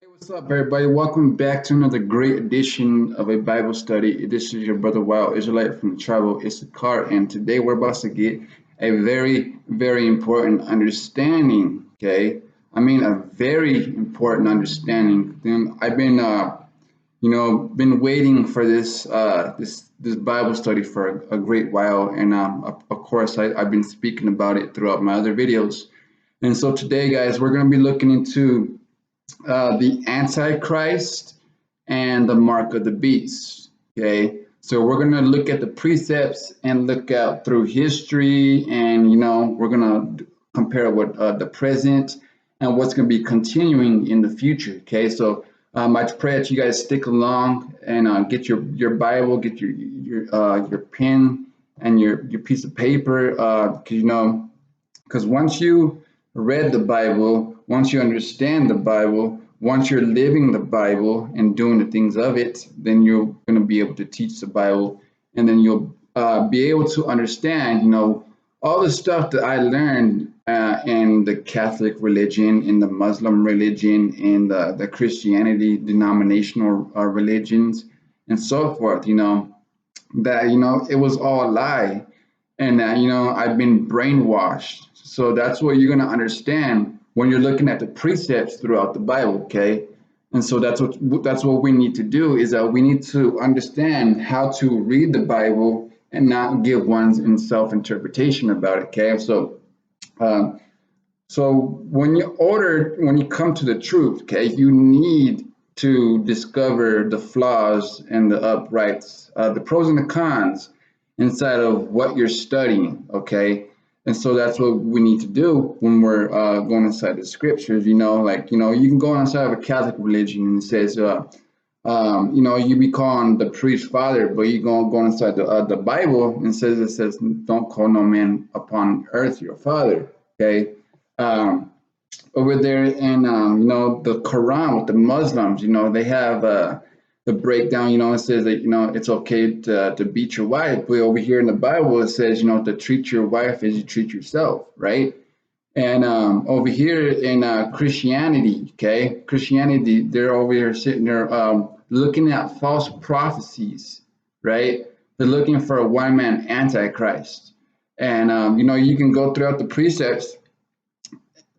What's up, everybody? Welcome back to another great edition of a Bible study. This is your brother Wild Israelite from the tribal Issachar, and today we're about to get a very important understanding. Okay, I mean a very important understanding. Then I've been, been waiting for this Bible study for a great while, and of course I've been speaking about it throughout my other videos. And so today, guys, we're going to be looking into the Antichrist and the mark of the beast. Okay, so we're going to look at the precepts and look out through history, and we're going to compare what the present and what's going to be continuing in the future. Okay, so I pray that you guys stick along and get your Bible, get your pen and your piece of paper, because once you read the Bible, once you understand the Bible, once you're living the Bible and doing the things of it, then you're going to be able to teach the Bible, and then you'll be able to understand, all the stuff that I learned in the Catholic religion, in the Muslim religion, in the Christianity denominational religions, and so forth. That it was all a lie, and that I've been brainwashed. So that's what you're going to understand when you're looking at the precepts throughout the Bible. Okay, and so that's what we need to do, is that we need to understand how to read the Bible and not give one's in self-interpretation about it. Okay, um, so when you come to the truth, okay, you need to discover the flaws and the uprights, the pros and the cons inside of what you're studying. Okay, and so that's what we need to do when we're going inside the scriptures. You can go inside of a Catholic religion and it says, you be calling the priest father, but you go inside the Bible and it says, don't call no man upon earth your father. Okay, um, over there in the Quran with the Muslims, they have the breakdown. It says that it's okay to beat your wife, but over here in the Bible it says to treat your wife as you treat yourself, right? And over here in Christianity, okay, Christianity, they're over here sitting there looking at false prophecies, right? They're looking for a one-man antichrist, and you can go throughout the precepts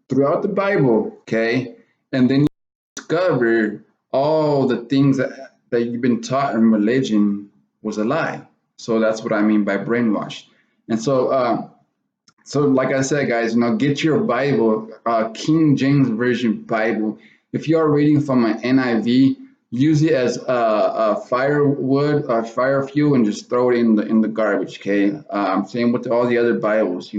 throughout the Bible, okay, and then you discover all the things that you've been taught in religion was a lie. So that's what I mean by brainwashed. And so like I said, guys, get your Bible, King James Version Bible. If you are reading from an NIV, use it as a firewood or fire fuel and just throw it in the garbage. Okay, same with all the other Bibles.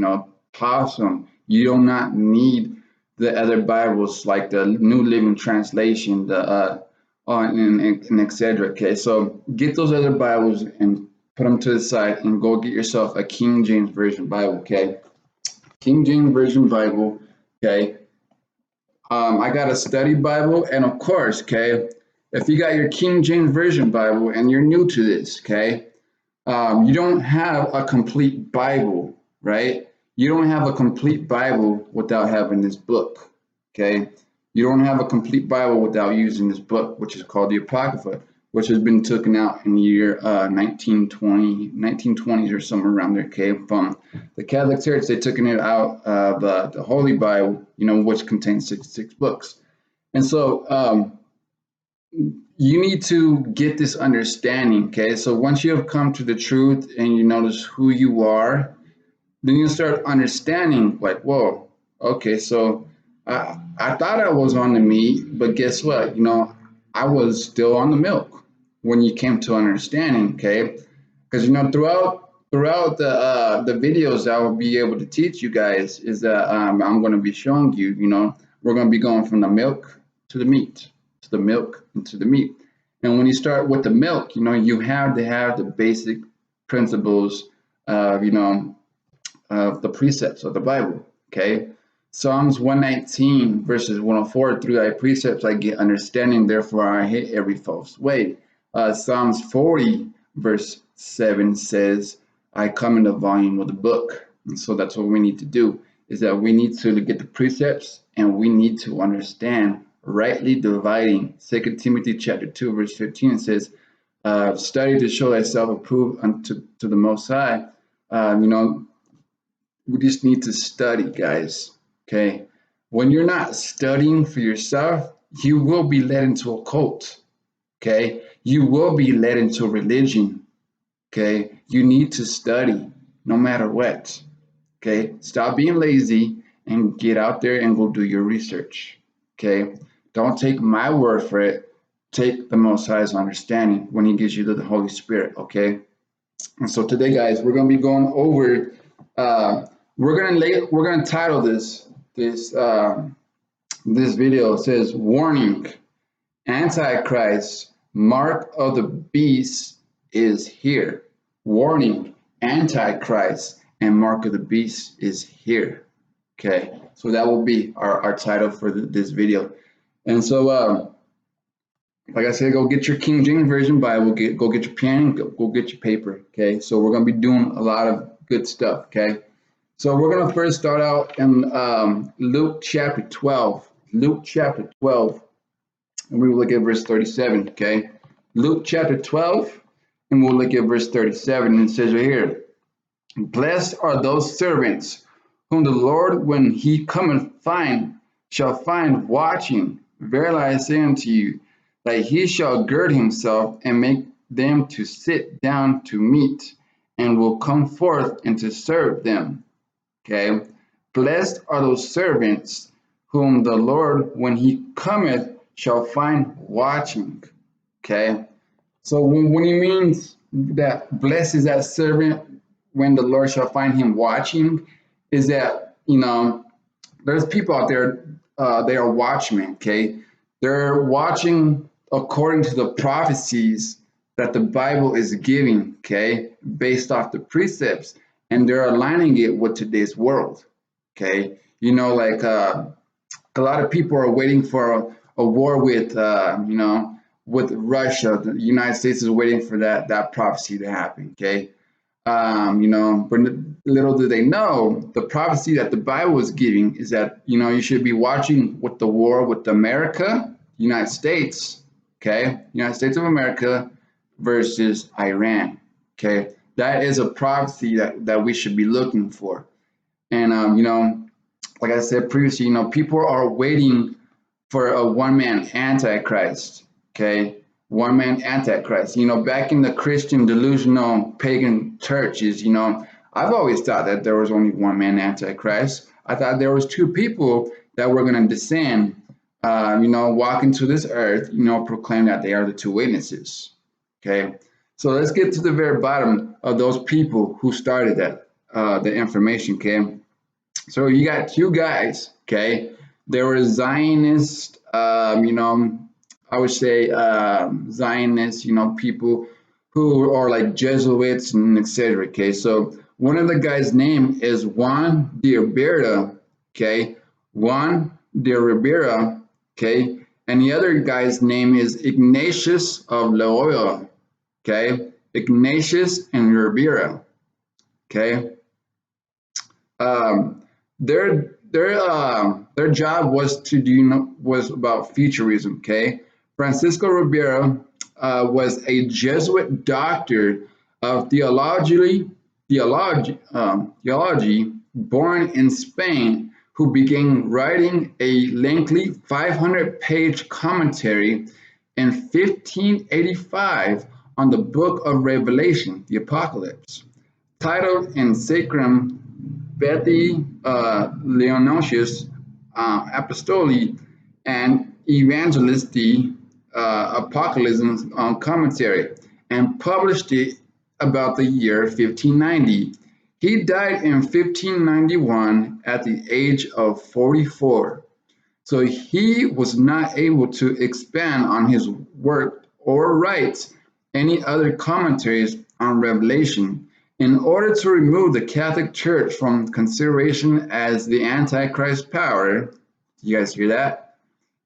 Toss them. You do not need the other Bibles like the New Living Translation, the and etc. Okay, so get those other Bibles and put them to the side and go get yourself a King James Version Bible. Okay, King James Version Bible. Okay, I got a study Bible, and of course, okay, if you got your King James Version Bible and you're new to this, okay, you don't have a complete Bible, right? You don't have a complete Bible without having this book, okay? You don't have a complete Bible without using this book, which is called the Apocrypha, which has been taken out in the year 1920s or somewhere around there, okay? From the Catholic Church, they took it out of the Holy Bible, which contains 66 books. And so you need to get this understanding, okay? So once you have come to the truth and you notice who you are, then you start understanding, like, whoa, okay, so I thought I was on the meat, but guess what? I was still on the milk when you came to understanding, okay? Because throughout the videos I will be able to teach you guys is that I'm going to be showing you, we're going to be going from the milk to the meat, to the milk and to the meat. And when you start with the milk, you have to have the basic principles of, of the precepts of the Bible. Okay. Psalms 119 verses 104, through thy precepts I get understanding, therefore I hate every false way. Psalms 40 verse 7 says, I come in the volume of the book. And so that's what we need to do, is that we need to get the precepts and we need to understand rightly dividing. 2 Timothy chapter 2, verse 15 says, study to show thyself approved unto the Most High. We just need to study, guys. Okay. When you're not studying for yourself, you will be led into a cult. Okay. You will be led into a religion. Okay. You need to study no matter what. Okay. Stop being lazy and get out there and go do your research. Okay. Don't take my word for it. Take the Most High's understanding when He gives you the Holy Spirit. Okay. And so today, guys, we're going to be going over. We're gonna title this video. It says, "Warning: Antichrist, mark of the beast is here." Warning: Antichrist and mark of the beast is here. Okay, so that will be our title for this video. And so, like I said, go get your King James Version Bible. Go get your pen. Go get your paper. Okay, so we're gonna be doing a lot of good stuff. Okay. So we're going to first start out in Luke chapter 12. Luke chapter 12. And we will look at verse 37, okay? Luke chapter 12, and we'll look at verse 37. And it says right here, "Blessed are those servants whom the Lord, when He cometh, shall find watching. Verily I say unto you, that He shall gird Himself and make them to sit down to meat, and will come forth and to serve them." Okay, blessed are those servants whom the Lord, when He cometh, shall find watching. Okay, so when He means that blessed is that servant when the Lord shall find him watching, is that, there's people out there, they are watchmen. Okay, they're watching according to the prophecies that the Bible is giving. Okay, based off the precepts. And they're aligning it with today's world. Okay, like a lot of people are waiting for a war with, with Russia. The United States is waiting for that prophecy to happen. Okay, but little do they know, the prophecy that the Bible is giving is that you should be watching with the war with America, United States. Okay, United States of America versus Iran. Okay. That is a prophecy that we should be looking for. And, like I said previously, people are waiting for a one-man Antichrist, okay? One-man Antichrist. Back in the Christian delusional pagan churches, I've always thought that there was only one-man Antichrist. I thought there was two people that were going to descend, walk into this earth, proclaim that they are the two witnesses, okay? So let's get to the very bottom of those people who started that, the information, okay? So you got two guys, okay? There were Zionists, I would say Zionists, people who are like Jesuits and etc. Okay, so one of the guys' name is Juan de Ribera, okay? Juan de Ribera, okay? And the other guy's name is Ignatius of Loyola. Okay, Ignatius and Ribera. Okay, their job was about futurism. Okay, Francisco Ribera was a Jesuit doctor of theology, born in Spain, who began writing a lengthy 500-page commentary in 1585 on the book of Revelation, the Apocalypse, titled In Sacram Bethi Leontius Apostoli and Evangelisti Apocalypse Commentary, and published it about the year 1590. He died in 1591 at the age of 44. So he was not able to expand on his work or write any other commentaries on Revelation. In order to remove the Catholic Church from consideration as the Antichrist power, you guys hear that?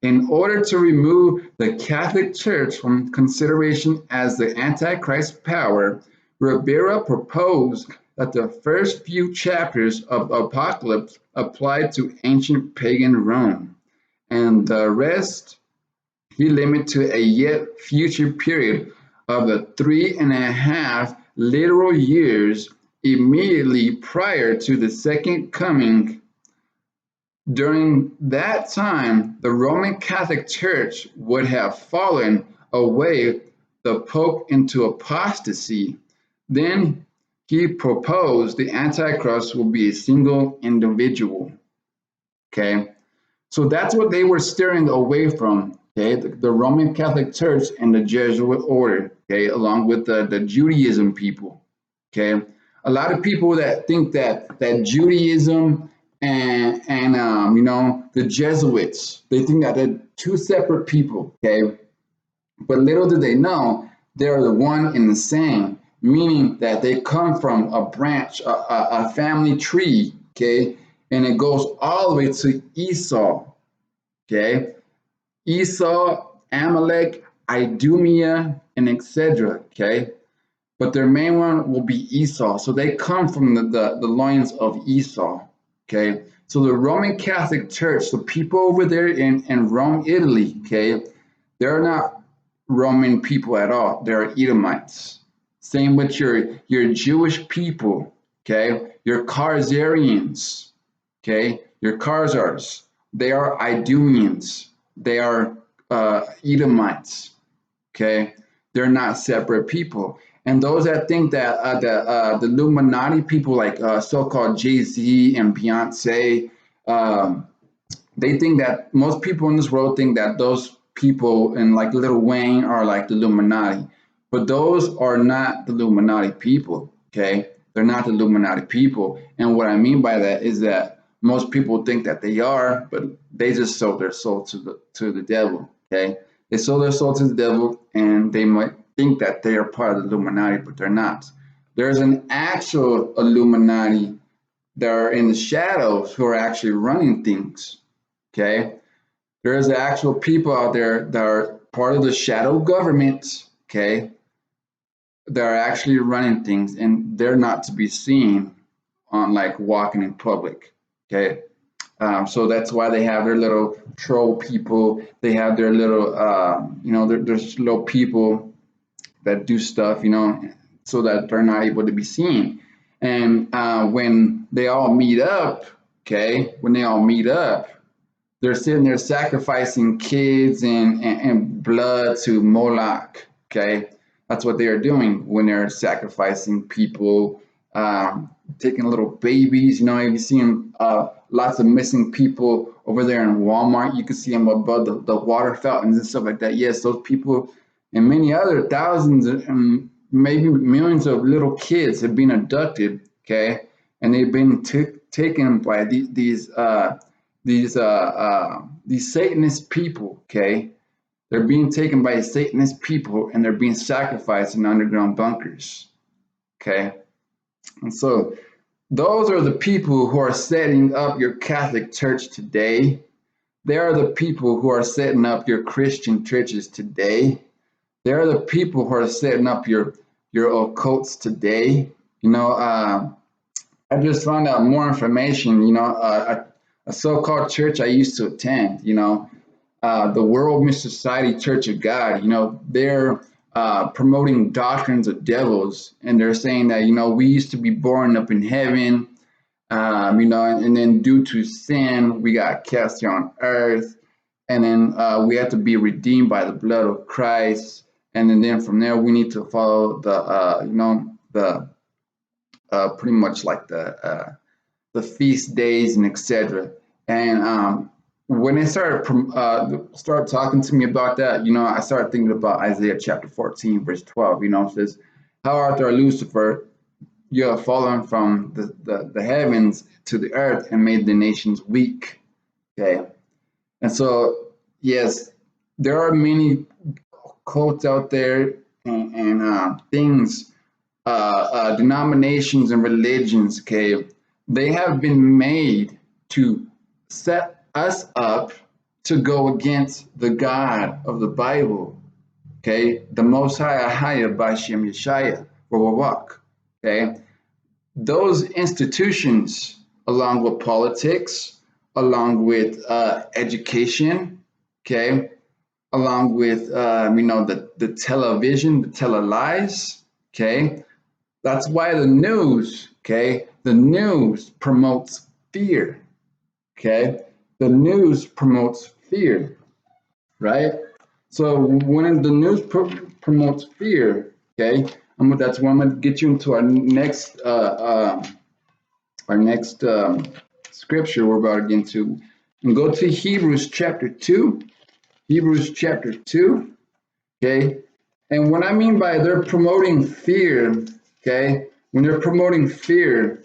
In order to remove the Catholic Church from consideration as the Antichrist power, Ribera proposed that the first few chapters of Apocalypse applied to ancient pagan Rome, and the rest he limited to a yet future period of the 3.5 literal years immediately prior to the second coming. During that time, the Roman Catholic Church would have fallen away the Pope into apostasy. Then he proposed the Antichrist will be a single individual. Okay, so that's what they were steering away from. Okay, the Roman Catholic Church and the Jesuit order. Okay, along with the Judaism people. Okay, a lot of people that think that Judaism and the Jesuits, they think that they're two separate people. Okay, but little do they know they're the one and the same, meaning that they come from a branch, a family tree. Okay, and it goes all the way to Esau. Okay, Esau, Amalek, Idumea, and etc. Okay, but their main one will be Esau. So they come from the loins of Esau. Okay, so the Roman Catholic Church, the people over there in Rome, Italy, okay, they're not Roman people at all. They're Edomites. Same with your Jewish people, okay, your Khazarians, okay, your Khazars. They are Idumeans. They are Edomites. Okay, they're not separate people. And those that think that the Illuminati people, like so-called Jay-Z and Beyonce, um, they think that most people in this world think that those people and like Lil Wayne are like the Illuminati, but those are not the Illuminati people. Okay, they're not the Illuminati people. And what I mean by that is that most people think that they are, but they just sold their soul to the devil. Okay, they sold their soul to the devil, and they might think that they are part of the Illuminati, but they're not. There's an actual Illuminati that are in the shadows who are actually running things. Okay, there's actual people out there that are part of the shadow government. Okay, that are actually running things, and they're not to be seen on like walking in public. Okay, so that's why they have their little troll people. They have their little, there's little people that do stuff, so that they're not able to be seen. And when they all meet up, okay, when they all meet up, they're sitting there sacrificing kids and blood to Moloch. Okay, that's what they are doing when they're sacrificing people, taking little babies. You've seen lots of missing people over there in Walmart. You can see them above the water fountains and stuff like that. Yes, those people and many other thousands and maybe millions of little kids have been abducted. Okay, and they've been taken by these Satanist people. Okay, they're being taken by Satanist people and they're being sacrificed in underground bunkers. Okay, and so those are the people who are setting up your Catholic Church today. They are the people who are setting up your Christian churches today. They are the people who are setting up your occults today. I just found out more information. A so-called church I used to attend. The World Mystery Society Church of God. They're promoting doctrines of devils, and they're saying that we used to be born up in heaven, and then due to sin we got cast here on earth, and then we have to be redeemed by the blood of Christ, and then from there we need to follow the pretty much like the feast days and etc. And when they started talking to me about that, I started thinking about Isaiah chapter 14, verse 12. It says, "How art thou, Lucifer? You have fallen from the heavens to the earth and made the nations weak." Okay, and so yes, there are many cults out there and things, denominations and religions. Okay, they have been made to set us up to go against the God of the Bible. Okay, the Most High Ahaya Bashem Yeshaya Wawawak. Okay, those institutions, along with politics, along with education, okay, along with the television, the telelies. Okay, that's why the news. Okay, the news promotes fear. Okay, the news promotes fear, right? So when the news promotes fear, okay, that's when I'm gonna get you into our next scripture we're about to get into, and go to Hebrews chapter 2. Hebrews chapter 2, okay? And what I mean by they're promoting fear, okay? When they're promoting fear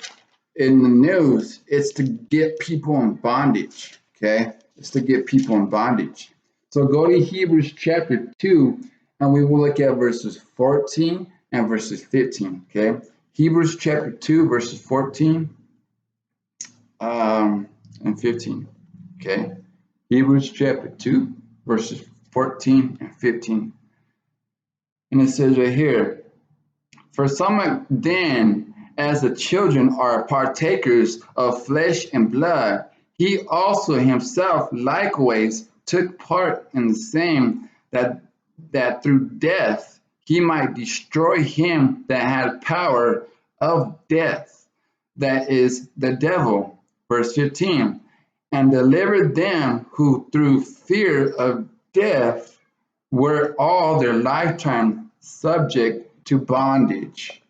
in the news, it's to get people in bondage, okay? It's to get people in bondage. So go to Hebrews chapter 2, and we will look at verses 14 and verses 15, okay? Hebrews chapter 2, verses 14 and 15, okay? Hebrews chapter 2, verses 14 and 15. And it says right here, for some then, as the children are partakers of flesh and blood, he also himself likewise took part in the same, that through death he might destroy him that had power of death, that is the devil. Verse 15, and delivered them who through fear of death were all their lifetime subject to bondage.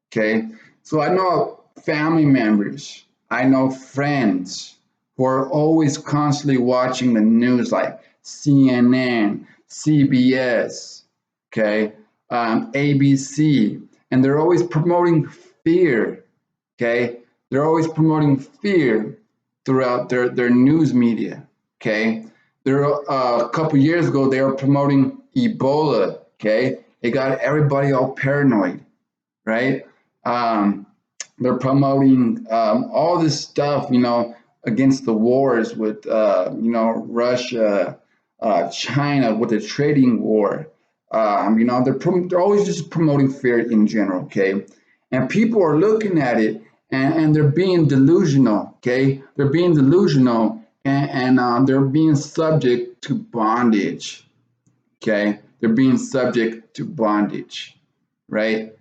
Okay, so I know family members, I know friends who are always constantly watching the news, like CNN, CBS, okay, ABC, and they're always promoting fear. Okay, they're always promoting fear throughout their news media. Okay, there a couple years ago they were promoting Ebola. Okay, it got everybody all paranoid, right? Um, they're promoting all this stuff, against the wars with, Russia, China, with the trading war. They're always just promoting fear in general, okay? And people are looking at it and they're being delusional, okay? They're being delusional and they're being subject to bondage, okay? They're being subject to bondage, right?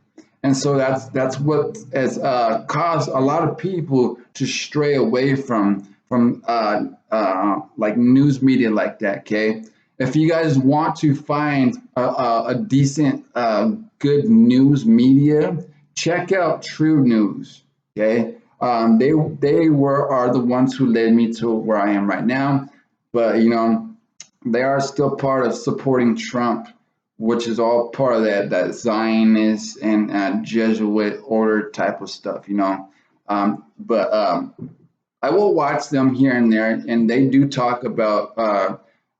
And so that's what has caused a lot of people to stray away from like news media like that. Okay, if you guys want to find a decent, good news media, check out True News. Okay, they are the ones who led me to where I am right now, but they are still part of supporting Trump, which is all part of that Zionist and Jesuit order type of stuff, But I will watch them here and there, and they do talk about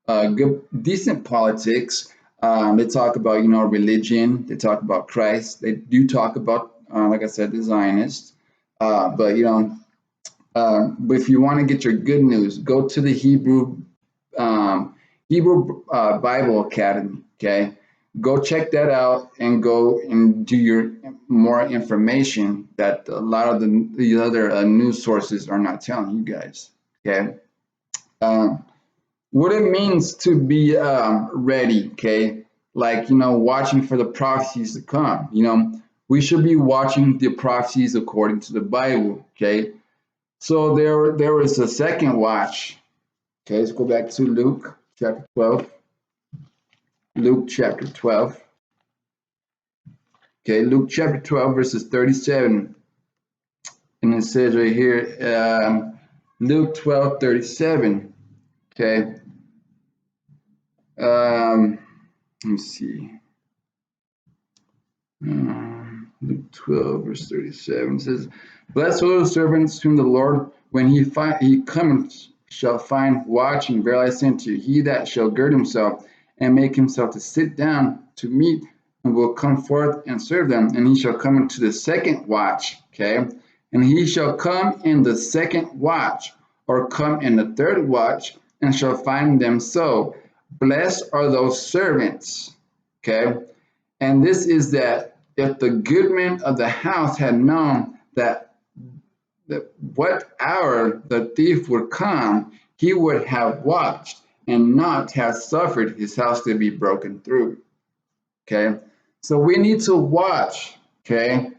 good, decent politics. They talk about religion. They talk about Christ. They do talk about, like I said, the Zionists. But if you want to get your good news, go to the um, Hebrew Bible Academy. Okay, go check that out and go and do your more information that a lot of the other news sources are not telling you guys. Okay, um, what it means to be ready. Okay, like watching for the prophecies to come. We should be watching the prophecies according to the Bible. Okay, so there was a second watch. Okay, let's go back to Luke chapter 12. Luke chapter 12. Okay, Luke chapter 12, verses 37. And it says right here, Luke 12:37. Okay. Let me see. Luke 12, verse 37 says, blessed are those servants whom the Lord, when he cometh, shall find watching. Verily I say unto you, he that shall gird himself and make himself to sit down to meat, and will come forth and serve them. And he shall come into the second watch. Okay. And he shall come in the second watch, or come in the third watch, and shall find them so. Blessed are those servants. Okay. And this is that if the goodman of the house had known that what hour the thief would come, he would have watched and not have suffered his house to be broken through. Okay, so we need to watch. Okay,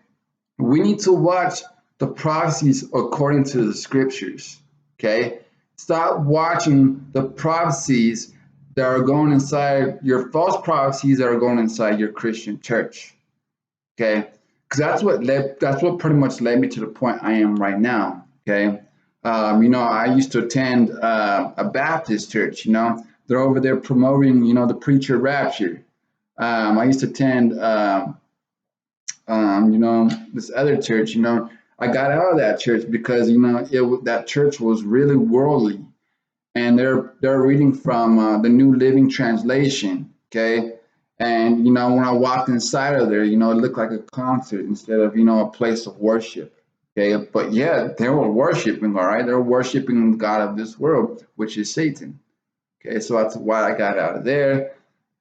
we need to watch the prophecies according to the scriptures. Okay, stop watching the prophecies that are going inside your false prophecies that are going inside your Christian church. Okay, because that's what pretty much led me to the point I am right now. Okay, I used to attend a Baptist church. They're over there promoting the preacher rapture. I used to attend this other church. I got out of that church because that church was really worldly, and they're reading from the New Living Translation. Okay, and when I walked inside of there, it looked like a concert instead of a place of worship. Okay, but yeah, they were worshiping. All right, they're worshiping the God of this world, which is Satan. Okay, so that's why I got out of there.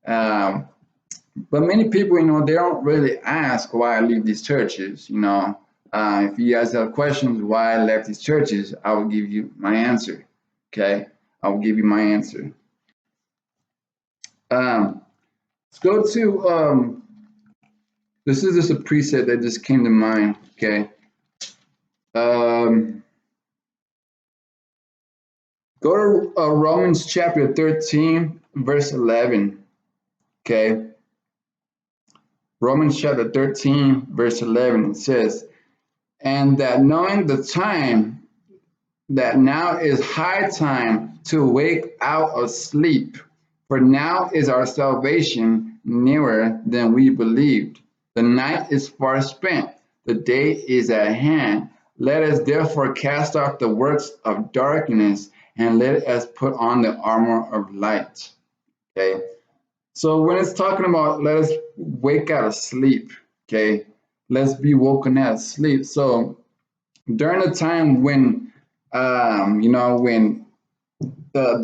But many people, they don't really ask why I leave these churches. If you guys have questions why I left these churches, I will give you my answer. Okay, I will give you my answer. Let's go to this is just a preset that just came to mind. Okay, go to Romans chapter 13, verse 11. Okay, Romans chapter 13, verse 11. It says, "And that knowing the time, that now is high time to wake out of sleep, for now is our salvation nearer than we believed. The night is far spent, the day is at hand. Let us therefore cast off the works of darkness, and let us put on the armor of light." Okay, so when it's talking about let us wake out of sleep, okay, let's be woken out of sleep. So during the time when the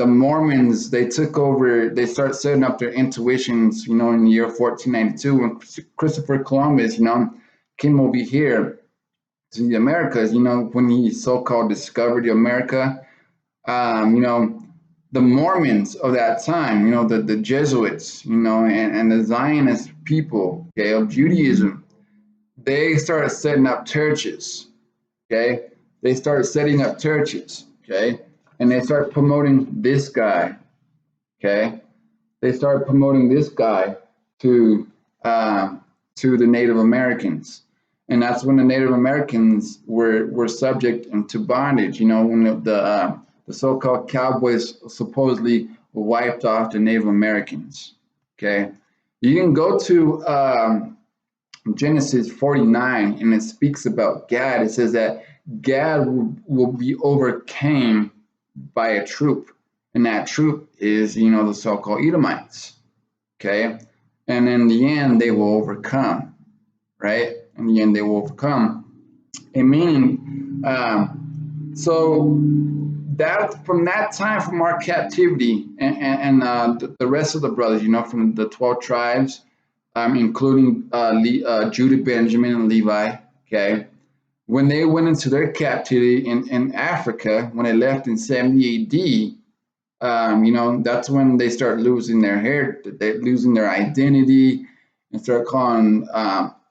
Mormons, they took over, they start setting up their intuitions, in the year 1492 when Christopher Columbus, came over here to the Americas, when he so-called discovered the America. The Mormons of that time, the Jesuits, and the Zionist people, okay, of Judaism, they started setting up churches. Okay, they started setting up churches. Okay, and they started promoting this guy. Okay, they started promoting this guy to uh, to the Native Americans, and that's when the Native Americans were subject into bondage. When the so-called cowboys supposedly wiped off the Native Americans. Okay, you can go to Genesis 49, and it speaks about Gad. It says that Gad will be overcame by a troop, and that troop is, the so-called Edomites. Okay, and in the end, they will overcome. Right? In the end, they will overcome. And meaning, so that from that time, from our captivity, and the rest of the brothers, from the 12 tribes, including Judah, Benjamin, and Levi. Okay, when they went into their captivity in Africa, when they left in 70 AD, that's when they start losing their hair, they're losing their identity, and start calling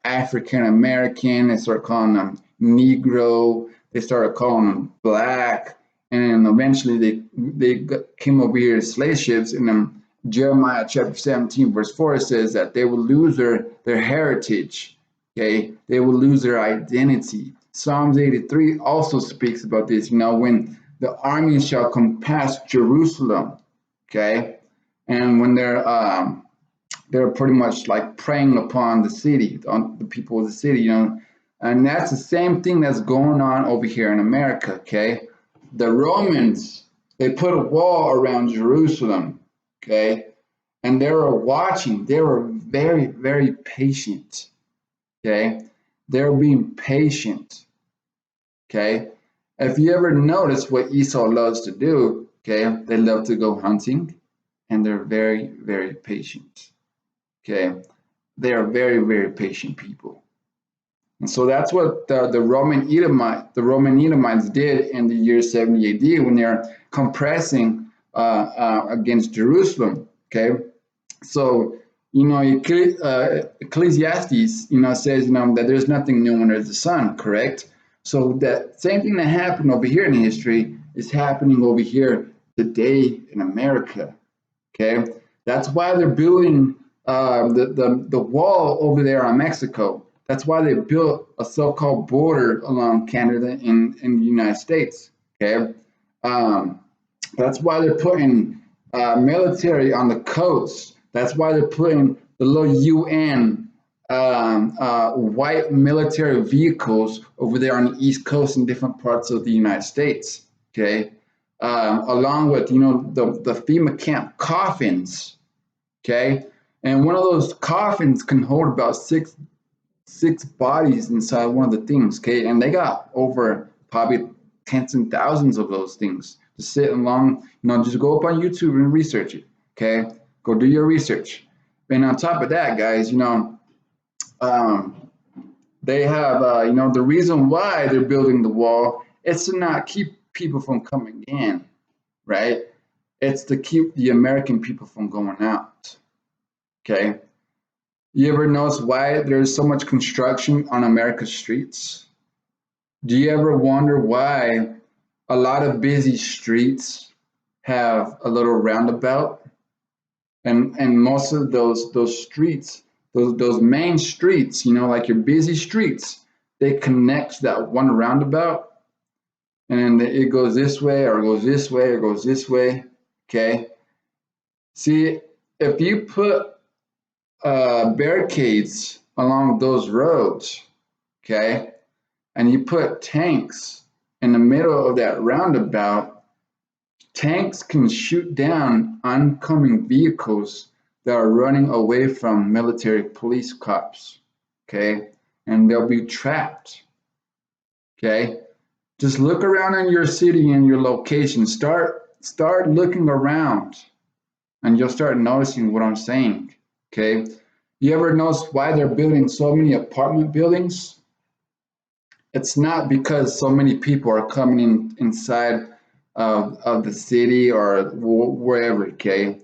African American, they start calling them Negro, they started calling them Black, and then eventually they came over here as slave ships, and then Jeremiah chapter 17, verse 4 says that they will lose their heritage. Okay, they will lose their identity. Psalms 83 also speaks about this, when the army shall compass Jerusalem. Okay, and when they're pretty much like preying upon the city, on the people of the city, and that's the same thing that's going on over here in America. Okay, the Romans, they put a wall around Jerusalem. Okay, and they were watching. They were very, very patient. Okay, they're being patient. Okay, if you ever notice what Esau loves to do, okay, they love to go hunting, and they're very, very patient. Okay, they are very, very patient people. And so that's what the Roman Edomites did in the year 70 AD when they're compressing against Jerusalem. Okay, so Ecclesiastes, says that there's nothing new under the sun. Correct. So that same thing that happened over here in history is happening over here today in America. Okay, that's why they're building the wall over there on Mexico. That's why they built a so-called border along Canada in the United States. Okay, um, that's why they're putting military on the coast. That's why they're putting the little UN white military vehicles over there on the East Coast in different parts of the United States. Okay, along with the FEMA camp coffins. Okay, and one of those coffins can hold about six bodies inside one of the things. Okay, and they got over probably tens and thousands of those things to sit along. Just go up on YouTube and research it. Okay, go do your research. And on top of that, guys, they have the reason why they're building the wall is to not keep people from coming in, right? It's to keep the American people from going out. Okay. You ever notice why there's so much construction on America's streets? Do you ever wonder why a lot of busy streets have a little roundabout? And most of those streets, those main streets, like your busy streets, they connect to that one roundabout, and then it goes this way or goes this way or goes this way. Okay. See, if you put barricades along those roads, okay, and you put tanks in the middle of that roundabout, tanks can shoot down oncoming vehicles that are running away from military police cops, okay, and they'll be trapped. Okay, just look around in your city and your location. Start looking around, and you'll start noticing what I'm saying. Okay, you ever notice why they're building so many apartment buildings? It's not because so many people are coming inside of the city or wherever. Okay,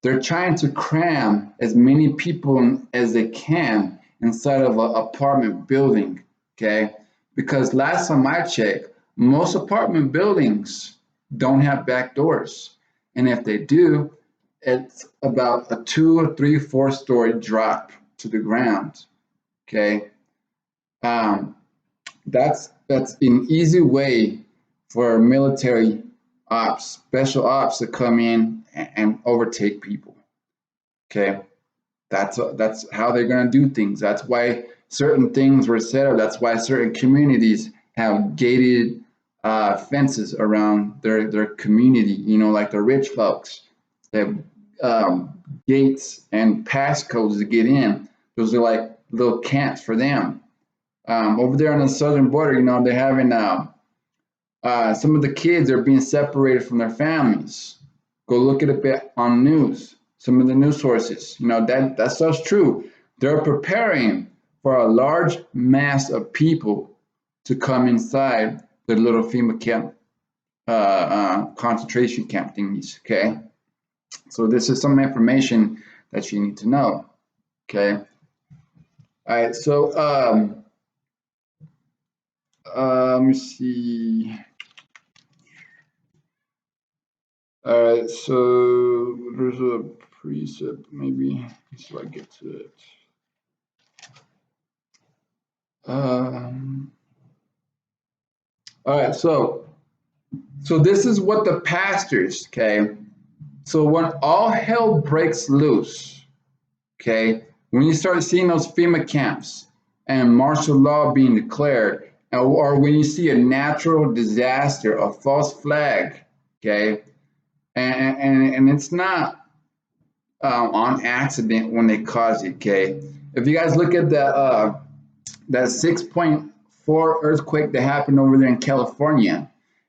they're trying to cram as many people as they can inside of an apartment building. Okay, because last time I checked, most apartment buildings don't have back doors, and if they do, it's about a 2 or 3, 4-story drop to the ground. Okay, that's an easy way for military ops, special ops to come in and overtake people. Okay, that's how they're gonna do things. That's why certain things were set up. That's why certain communities have gated fences around their community. Like the rich folks. They have gates and passcodes to get in. Those are like little camps for them. Over there on the southern border, they're having some of the kids are being separated from their families. Go look at it on news. Some of the news sources, that stuff's true. They're preparing for a large mass of people to come inside the little FEMA camp, concentration camp thingies. Okay. So this is some information that you need to know. Okay. All right. So let me see. All right. So there's a precept. Maybe so I get to it. All right. So this is what the pastors. Okay. So when all hell breaks loose, okay, when you start seeing those FEMA camps and martial law being declared, or when you see a natural disaster, a false flag, okay, and it's not on accident when they cause it, okay. If you guys look at that 6.4 earthquake that happened over there in California,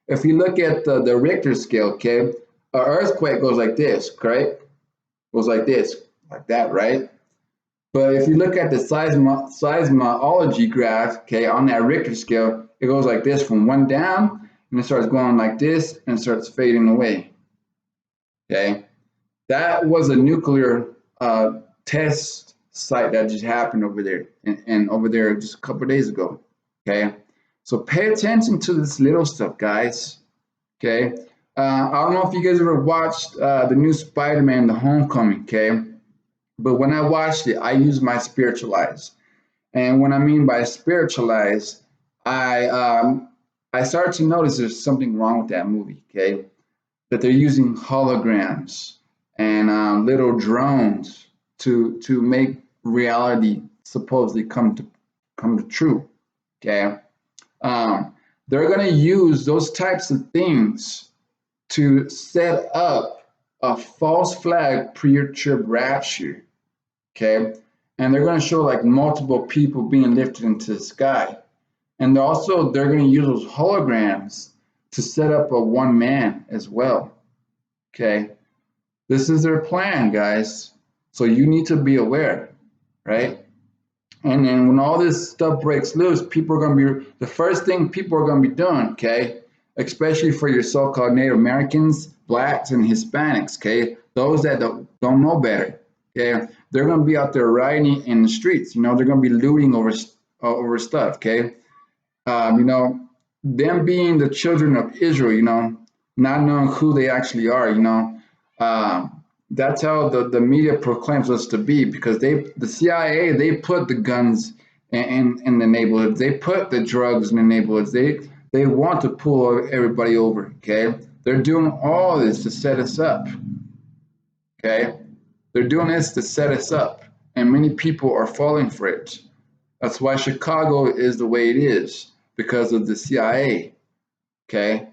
if you look at the Richter scale, okay, an earthquake goes like this, right? Goes like this, like that, right? But if you look at the seismology graph, okay, on that Richter scale, it goes like this from 1 down, and it starts going like this, and it starts fading away. Okay, that was a nuclear test site that just happened over there, and over there just a couple of days ago. Okay, so pay attention to this little stuff, guys. Okay, I don't know if you guys ever watched the new Spider-Man, The Homecoming. Okay, but when I watched it, I used my spiritual eyes. And what I mean by spiritualized, I I started to notice there's something wrong with that movie. Okay, that they're using holograms and little drones to make reality supposedly come to true. Okay, um, they're gonna use those types of things to set up a false flag premature rapture. Okay, and they're going to show like multiple people being lifted into the sky, and they're going to use those holograms to set up a one man as well. Okay, this is their plan, guys. So you need to be aware, right? And then when all this stuff breaks loose, people are going to be the first thing people are going to be doing. Okay, especially for your so-called Native Americans, blacks, and Hispanics. Okay, those that don't know better. Okay, they're going to be out there rioting in the streets. You know, they're going to be looting over stuff. Okay, you know, them being the children of Israel. You know, not knowing who they actually are. You know, that's how the media proclaims us to be, because the CIA, they put the guns in the neighborhoods. They put the drugs in the neighborhoods. They want to pull everybody over. Okay, they're doing all this to set us up. Okay, they're doing this to set us up, and many people are falling for it. That's why Chicago is the way it is, because of the CIA. Okay,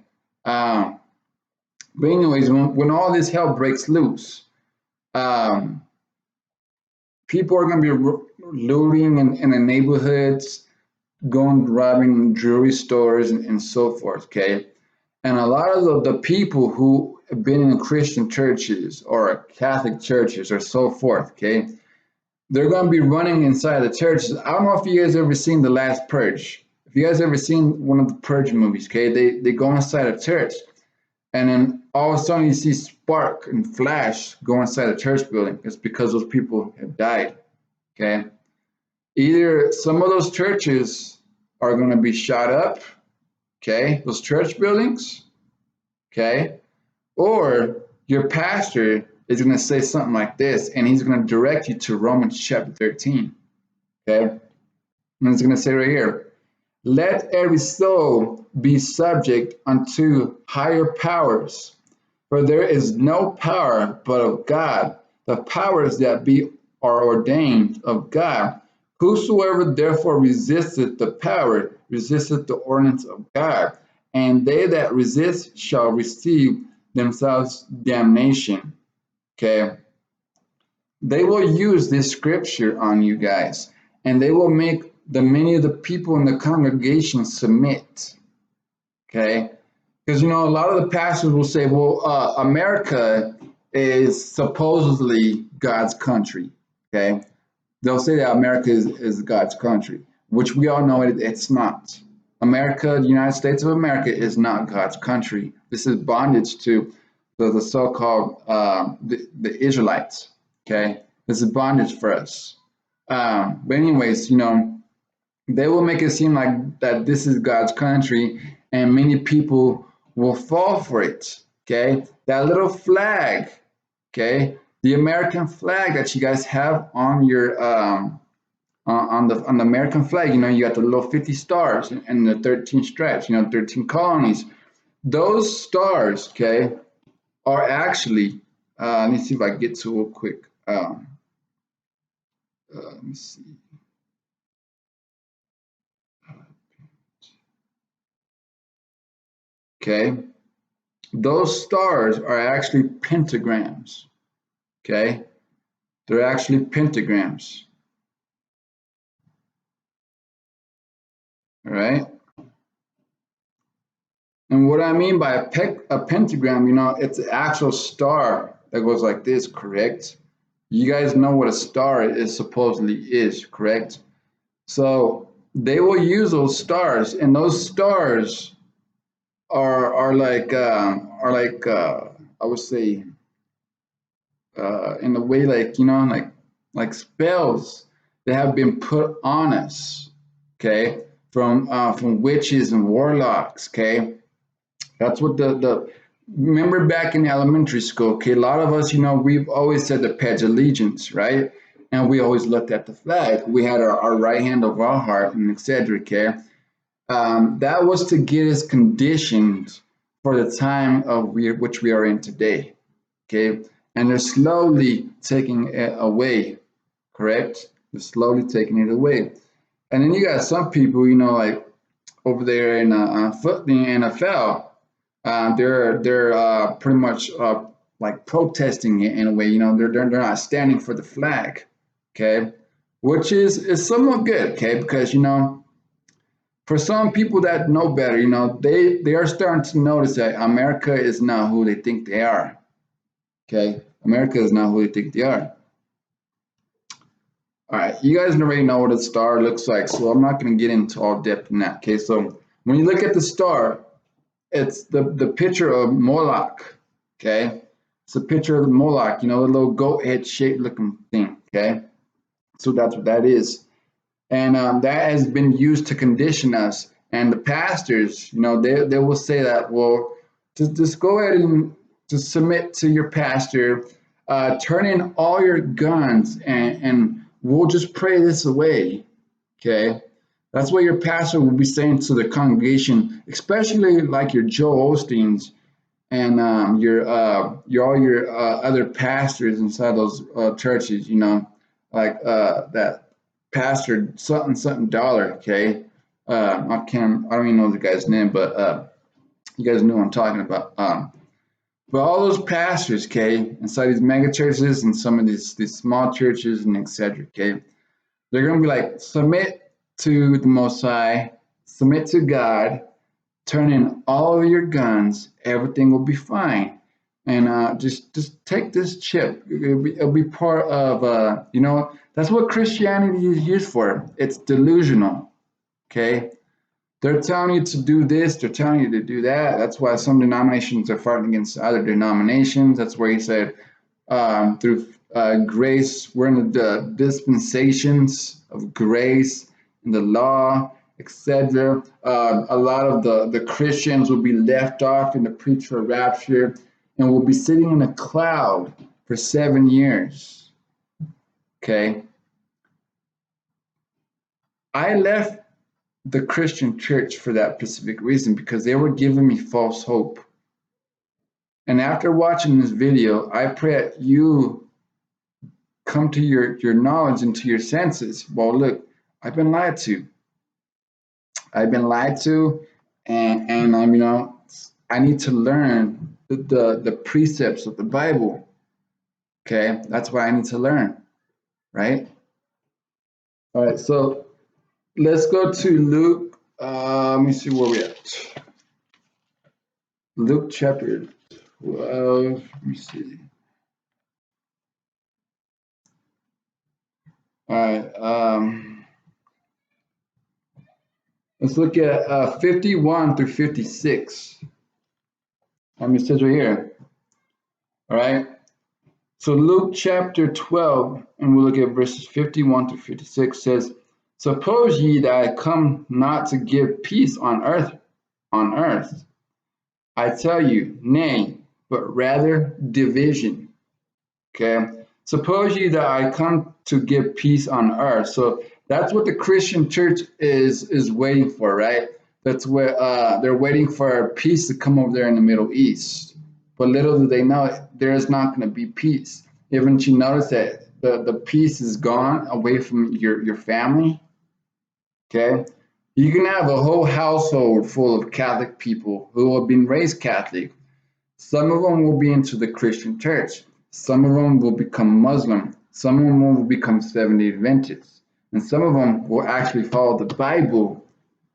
um, but anyways, when all this hell breaks loose, um, people are going to be looting in the neighborhoods, going robbing jewelry stores and so forth. Okay, and a lot of the people who have been in Christian churches or Catholic churches or so forth. Okay, they're going to be running inside the churches. I don't know if you guys ever seen The Last Purge. If you guys ever seen one of the Purge movies, okay, they go inside a church, and then all of a sudden you see spark and flash go inside a church building. It's because those people have died. Okay, either some of those churches are going to be shot up. Okay, those church buildings. Okay, or your pastor is going to say something like this, and he's going to direct you to Romans chapter 13. Okay, and it's going to say right here, let every soul be subject unto higher powers, for there is no power but of God. The powers that be are ordained of God. Whosoever therefore resisteth the power, resisteth the ordinance of God, and they that resist shall receive themselves damnation. Okay, they will use this scripture on you guys, and they will make many of the people in the congregation submit. Okay, because you know a lot of the pastors will say, well, America is supposedly God's country. Okay, they'll say that America is God's country, which we all know it's not. America, the United States of America, is not God's country. This is bondage to the so-called the Israelites. Okay, this is bondage for us. But anyways, you know, they will make it seem like that this is God's country, and many people will fall for it. Okay, that little flag. Okay, the American flag that you guys have on your on the American flag. You know, you got the little 50 stars and the 13 stripes. You know, 13 colonies. Those stars, okay, are actually. Let me see if I can get to it real quick. Let me see. Okay, those stars are actually pentagrams. Okay, they're actually pentagrams. All right. And what I mean by a pentagram, you know, it's an actual star that goes like this, correct? You guys know what a star is supposedly is, correct? So they will use those stars, and those stars are like I would say in a way, like, you know, like spells that have been put on us, okay, from witches and warlocks, okay. That's what the remember back in elementary school, okay, a lot of us, you know, we've always said the Pledge of Allegiance, right? And we always looked at the flag. We had our right hand over our heart and etc. Okay, that was to get us conditioned for the time of which we are in today. Okay, and they're slowly taking it away. Correct? They're slowly taking it away. And then you got some people, you know, like over there in the NFL, they're pretty much like protesting it in a way. You know, they're not standing for the flag. Okay, which is somewhat good. Okay, because you know, for some people that know better, you know, they are starting to notice that America is not who they think they are. Okay, America is not who they think they are. All right, you guys already know what a star looks like, so I'm not going to get into all depth in that. Okay, so when you look at the star, it's the picture of Moloch. Okay, it's a picture of Moloch. You know, the little goat head shaped looking thing. Okay, so that's what that is, and that has been used to condition us. And the pastors, you know, they will say that, well, just go ahead and just submit to your pastor, turn in all your guns, and we'll just pray this away. Okay, that's what your pastor will be saying to the congregation, especially like your Joel Osteens and your all your other pastors inside those churches. You know, like that pastor something something dollar. Okay, I don't even know the guy's name, but you guys know what I'm talking about. But all those pastors, okay, inside these mega churches and some of these small churches and etc. Okay, they're gonna be like, submit to the Most High, submit to God, turn in all of your guns, everything will be fine. And just take this chip. It'll be part of you know, that's what Christianity is used for. It's delusional. Okay, they're telling you to do this, they're telling you to do that. That's why some denominations are fighting against other denominations. That's where he said, through grace, we're in the dispensations of grace and the law, etc. A lot of the Christians will be left off in the pre-trib rapture and will be sitting in a cloud for 7 years. Okay. I left the Christian church for that specific reason, because they were giving me false hope. And after watching this video, I pray that you come to your knowledge and to your senses. Well, look, I've been lied to. I've been lied to, and I'm, you know, I need to learn the precepts of the Bible. Okay, that's what I need to learn, right? All right, so let's go to Luke. Let me see where we at. Luke chapter 12. Let me see. All right. Let's look at 51 through 56. It says right here. All right. So Luke chapter 12, and we'll look at verses 51 through 56 says, suppose ye that I come not to give peace on earth. I tell you, nay, but rather division. Okay. Suppose ye that I come to give peace on earth. So that's what the Christian church is waiting for, right? That's where they're waiting for peace to come over there in the Middle East. But little do they know, there is not going to be peace. Haven't you noticed that the peace is gone away from your family? Okay, you can have a whole household full of Catholic people who have been raised Catholic. Some of them will be into the Christian church. Some of them will become Muslim. Some of them will become Seventh-day Adventists. And some of them will actually follow the Bible,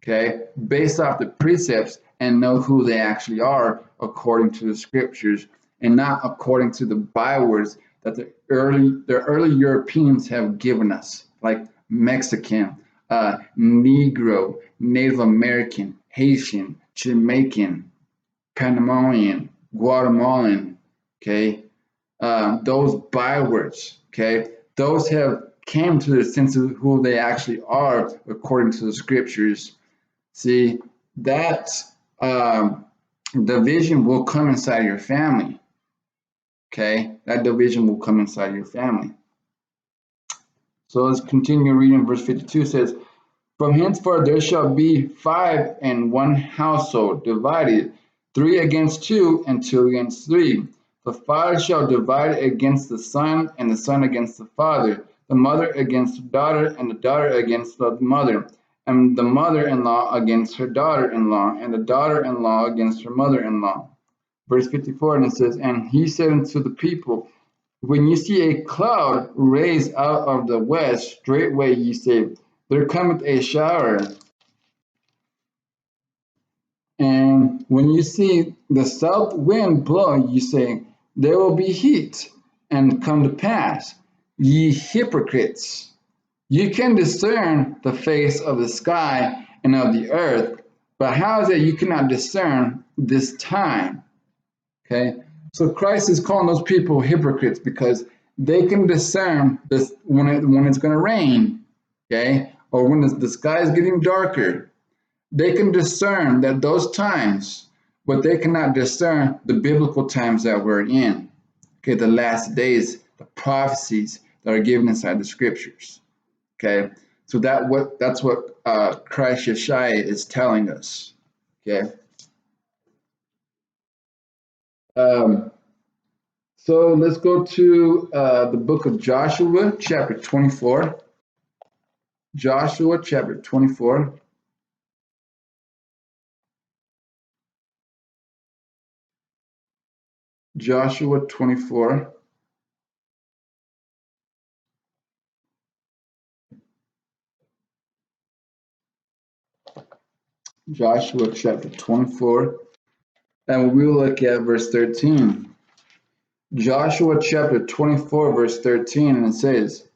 okay, based off the precepts and know who they actually are according to the scriptures and not according to the bywords that the early Europeans have given us, like Mexican, Negro, Native American, Haitian, Jamaican, Panamanian, Guatemalan, okay, those bywords, okay, those have came to the sense of who they actually are according to the scriptures. See, that division will come inside your family, okay? That division will come inside your family. So let's continue reading. Verse 52 says, from henceforth there shall be 5 in one household, divided, 3 against 2, and 2 against 3. The father shall divide against the son, and the son against the father, the mother against the daughter, and the daughter against the mother, and the mother-in-law against her daughter-in-law, and the daughter-in-law against her mother-in-law. Verse 54, and it says, and he said unto the people, when you see a cloud raise out of the west, straightway ye say, there cometh a shower. And when you see the south wind blow, you say, there will be heat, and come to pass. Ye hypocrites, you can discern the face of the sky and of the earth, but how is it you cannot discern this time? Okay, so Christ is calling those people hypocrites because they can discern this when it's going to rain, okay, or when the sky is getting darker. They can discern that those times, but they cannot discern the biblical times that we're in. Okay, the last days, the prophecies that are given inside the scriptures. Okay, so that's what Christ Yeshua is telling us. Okay. So let's go to the book of Joshua, chapter 24. Joshua, chapter 24. Joshua 24. Joshua chapter 24. And we will look at verse 13. Joshua chapter 24, verse 13, and it says,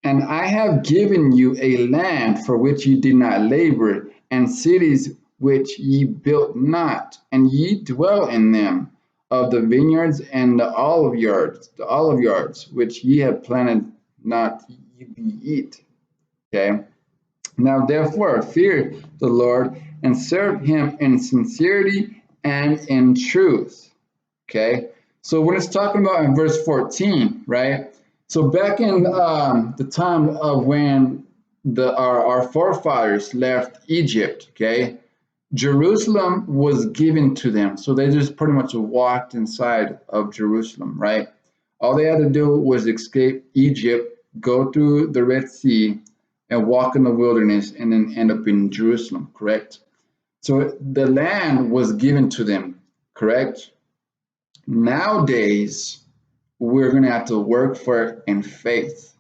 and I have given you a land for which ye did not labor, and cities which ye built not, and ye dwell in them, of the vineyards and the olive yards, which ye have planted not, ye be eat. Okay. Now therefore fear the Lord and serve him in sincerity and in truth. Okay. So when it's talking about in verse 14, right? So back in the time of when our forefathers left Egypt, okay, Jerusalem was given to them. So they just pretty much walked inside of Jerusalem, right? All they had to do was escape Egypt, go through the Red Sea, and walk in the wilderness, and then end up in Jerusalem, correct? So the land was given to them, correct? Nowadays, we're going to have to work for it in faith,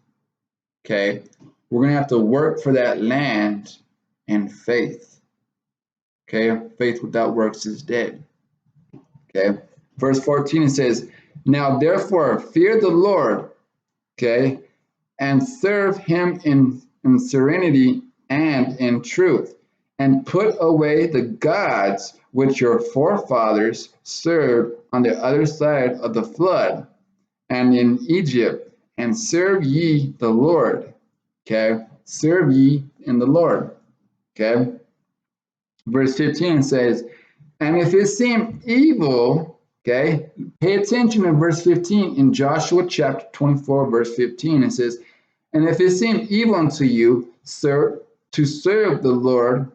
okay? We're going to have to work for that land in faith, okay? Faith without works is dead, okay? Verse 14, it says, now therefore fear the Lord, okay, and serve him in serenity and in truth, and put away the gods which your forefathers served on the other side of the flood and in Egypt, and serve ye the Lord. Okay, serve ye in the Lord. Okay, verse 15 says, and if it seem evil, okay, pay attention in verse 15 in Joshua chapter 24, verse 15. It says, and if it seem evil unto you, sir, to serve the Lord,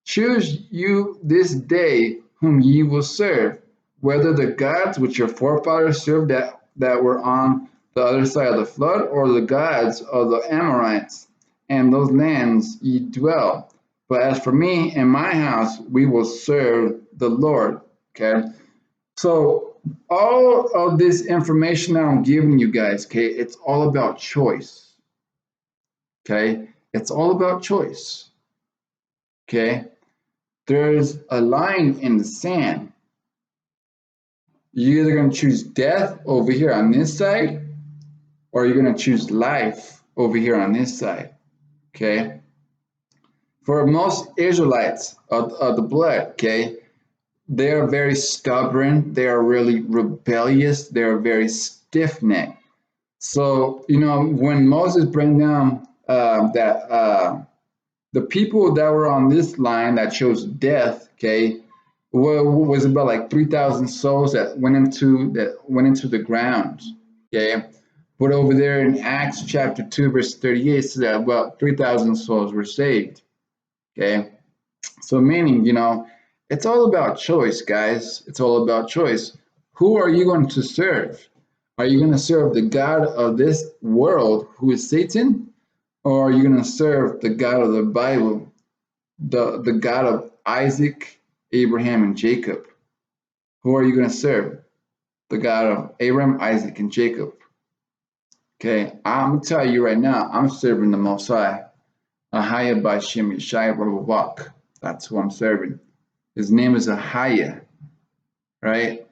choose you this day whom ye will serve, whether the gods which your forefathers served that were on the other side of the flood, or the gods of the Amorites, and those lands ye dwell. But as for me and my house, we will serve the Lord. Okay, so all of this information that I'm giving you guys, okay, it's all about choice. Okay, it's all about choice. Okay, there's a line in the sand. You're either going to choose death over here on this side, or you're going to choose life over here on this side. Okay, for most Israelites of the blood, okay, they are very stubborn. They are really rebellious. They are very stiff-necked. So, when Moses bring down that the people that were on this line that chose death, okay, was about like 3,000 souls that went into the ground, okay. But over there in Acts chapter 2, verse 38, says that about 3,000 souls were saved, okay. So meaning, it's all about choice, guys. It's all about choice. Who are you going to serve? Are you going to serve the God of this world, who is Satan, or are you going to serve the God of the Bible, the God of Isaac, Abraham, and Jacob? Who are you going to serve? The God of Abraham, Isaac, and Jacob. Okay, I'm going to tell you right now, I'm serving the Most High. Ahaya Bashim Yeshaya Rabawak. That's who I'm serving. His name is Ahaya, right?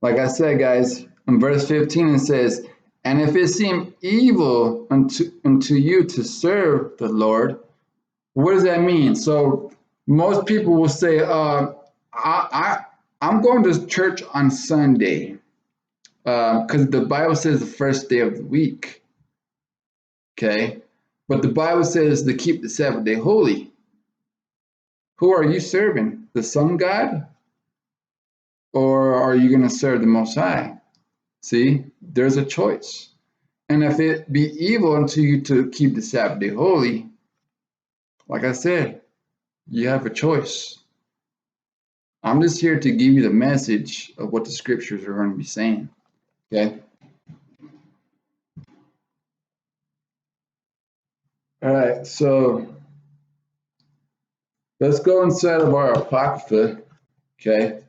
Like I said, guys, in verse 15 it says, and if it seem evil unto you to serve the Lord, what does that mean? So most people will say, I'm going to church on Sunday because the Bible says the first day of the week. Okay, but the Bible says to keep the Sabbath day holy. Who are you serving? The sun god? Or are you going to serve the Most High? See, there's a choice. And if it be evil unto you to keep the Sabbath day holy, like I said, you have a choice. I'm just here to give you the message of what the scriptures are going to be saying. Okay? All right, so let's go inside of our Apocrypha. Okay?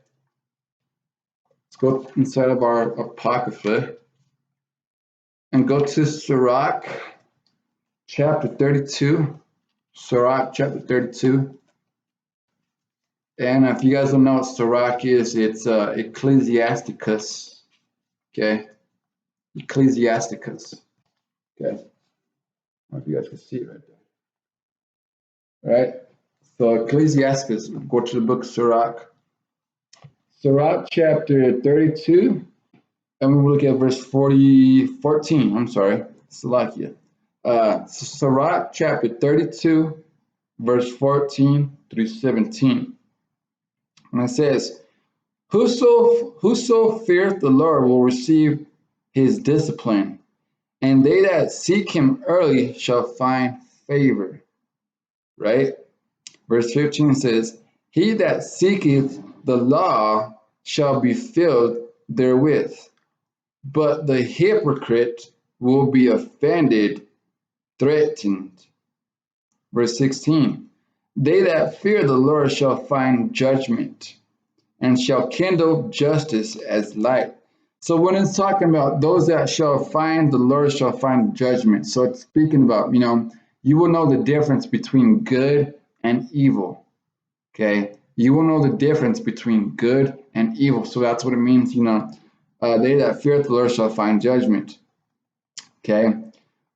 Let's go inside of our Apocrypha and go to Sarat chapter 32. Sarat chapter 32. And if you guys don't know what Sarat is, it's Ecclesiasticus. Okay? Ecclesiasticus. Okay? I don't know if you guys can see it right there. All right? So Ecclesiasticus, go to the book of Sarat. Sarat chapter 32, and we will look at verse 14. I'm sorry, Salakia. Sarat chapter 32, verse 14 through 17. And it says, Whoso feareth the Lord will receive his discipline, and they that seek him early shall find favor. Right? Verse 15 says, He that seeketh the law shall be filled therewith, but the hypocrite will be offended, threatened. Verse 16, They that fear the Lord shall find judgment, and shall kindle justice as light. So when it's talking about those that shall find the Lord shall find judgment, so it's speaking about, you will know the difference between good and evil. Okay, you will know the difference between good and evil. So that's what it means, they that fear the Lord shall find judgment. Okay,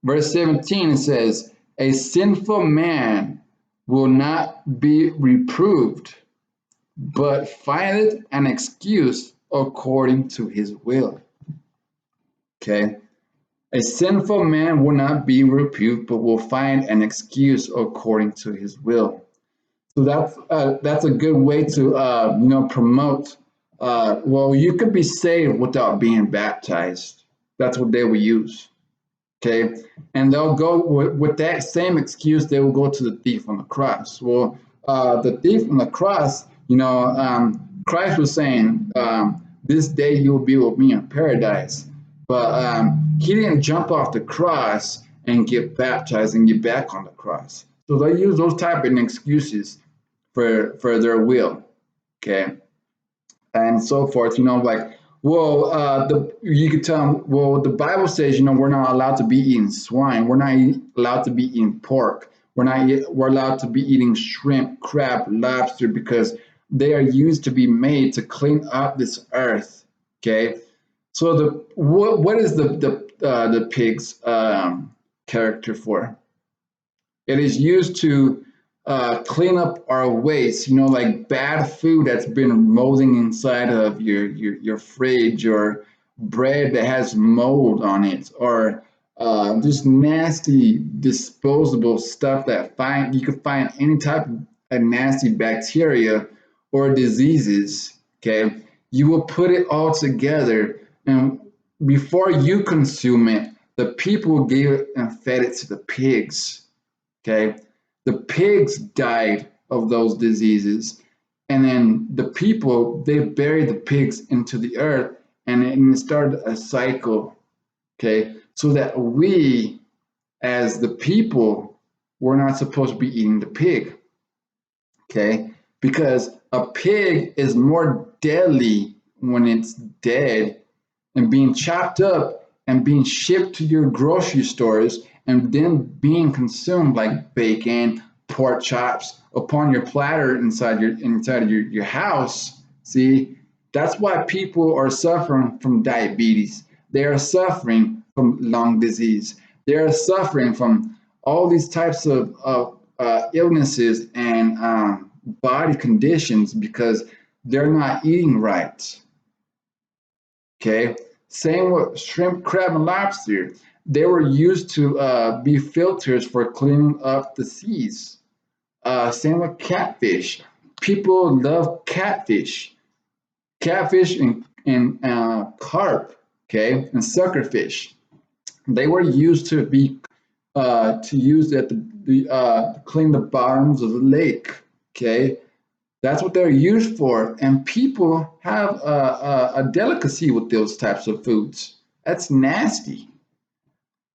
verse 17 it says, A sinful man will not be reproved, but findeth an excuse according to his will. Okay, a sinful man will not be reproved, but will find an excuse according to his will. So that's a good way to promote. Well, you could be saved without being baptized. That's what they will use. Okay, and they'll go with that same excuse. They will go to the thief on the cross. Well, the thief on the cross, Christ was saying, "This day you will be with me in paradise." But he didn't jump off the cross and get baptized and get back on the cross. So they use those type of excuses for their will, okay, and so forth. You could tell them, well, the Bible says, we're not allowed to be eating swine. We're not allowed to be eating pork. We're allowed to be eating shrimp, crab, lobster because they are used to be made to clean up this earth. Okay, so what is the pig's character for? It is used to clean up our waste, like bad food that's been molding inside of your fridge, or bread that has mold on it, or just nasty disposable stuff that you could find any type of a nasty bacteria or diseases. Okay, you will put it all together, and before you consume it, the people gave it and fed it to the pigs. Okay, the pigs died of those diseases, and then the people, they buried the pigs into the earth, and it started a cycle. Okay, so that we as the people, we're not supposed to be eating the pig. Okay, because a pig is more deadly when it's dead and being chopped up and being shipped to your grocery stores and then being consumed like bacon, pork chops upon your platter inside of your house. See, that's why people are suffering from diabetes. They are suffering from lung disease. They are suffering from all these types of illnesses and body conditions because they're not eating right. Okay, same with shrimp, crab, and lobster. They were used to be filters for cleaning up the seas. Same with catfish. People love catfish and carp. Okay, and suckerfish. They were used to be to use at clean the bottoms of the lake. Okay, that's what they're used for, and people have a delicacy with those types of foods. That's nasty.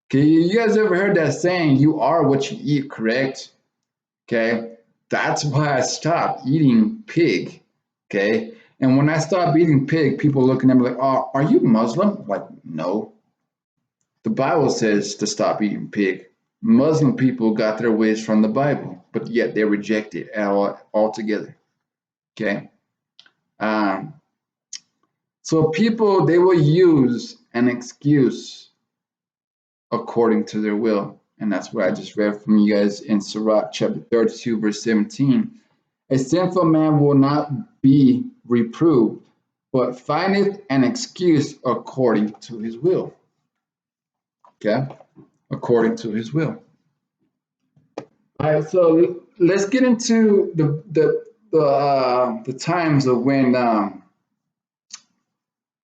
Okay, you guys ever heard that saying, "You are what you eat," correct? Okay, that's why I stopped eating pig. Okay, and when I stopped eating pig, people looking at me like, "Oh, are you Muslim?" Like, no. The Bible says to stop eating pig. Muslim people got their ways from the Bible, but yet they reject it altogether. Okay. Um, so people, they will use an excuse according to their will. And that's what I just read from you guys in Sarat chapter 32, verse 17. A sinful man will not be reproved, but findeth an excuse according to his will. Okay? According to his will. All right, so let's get into the times of when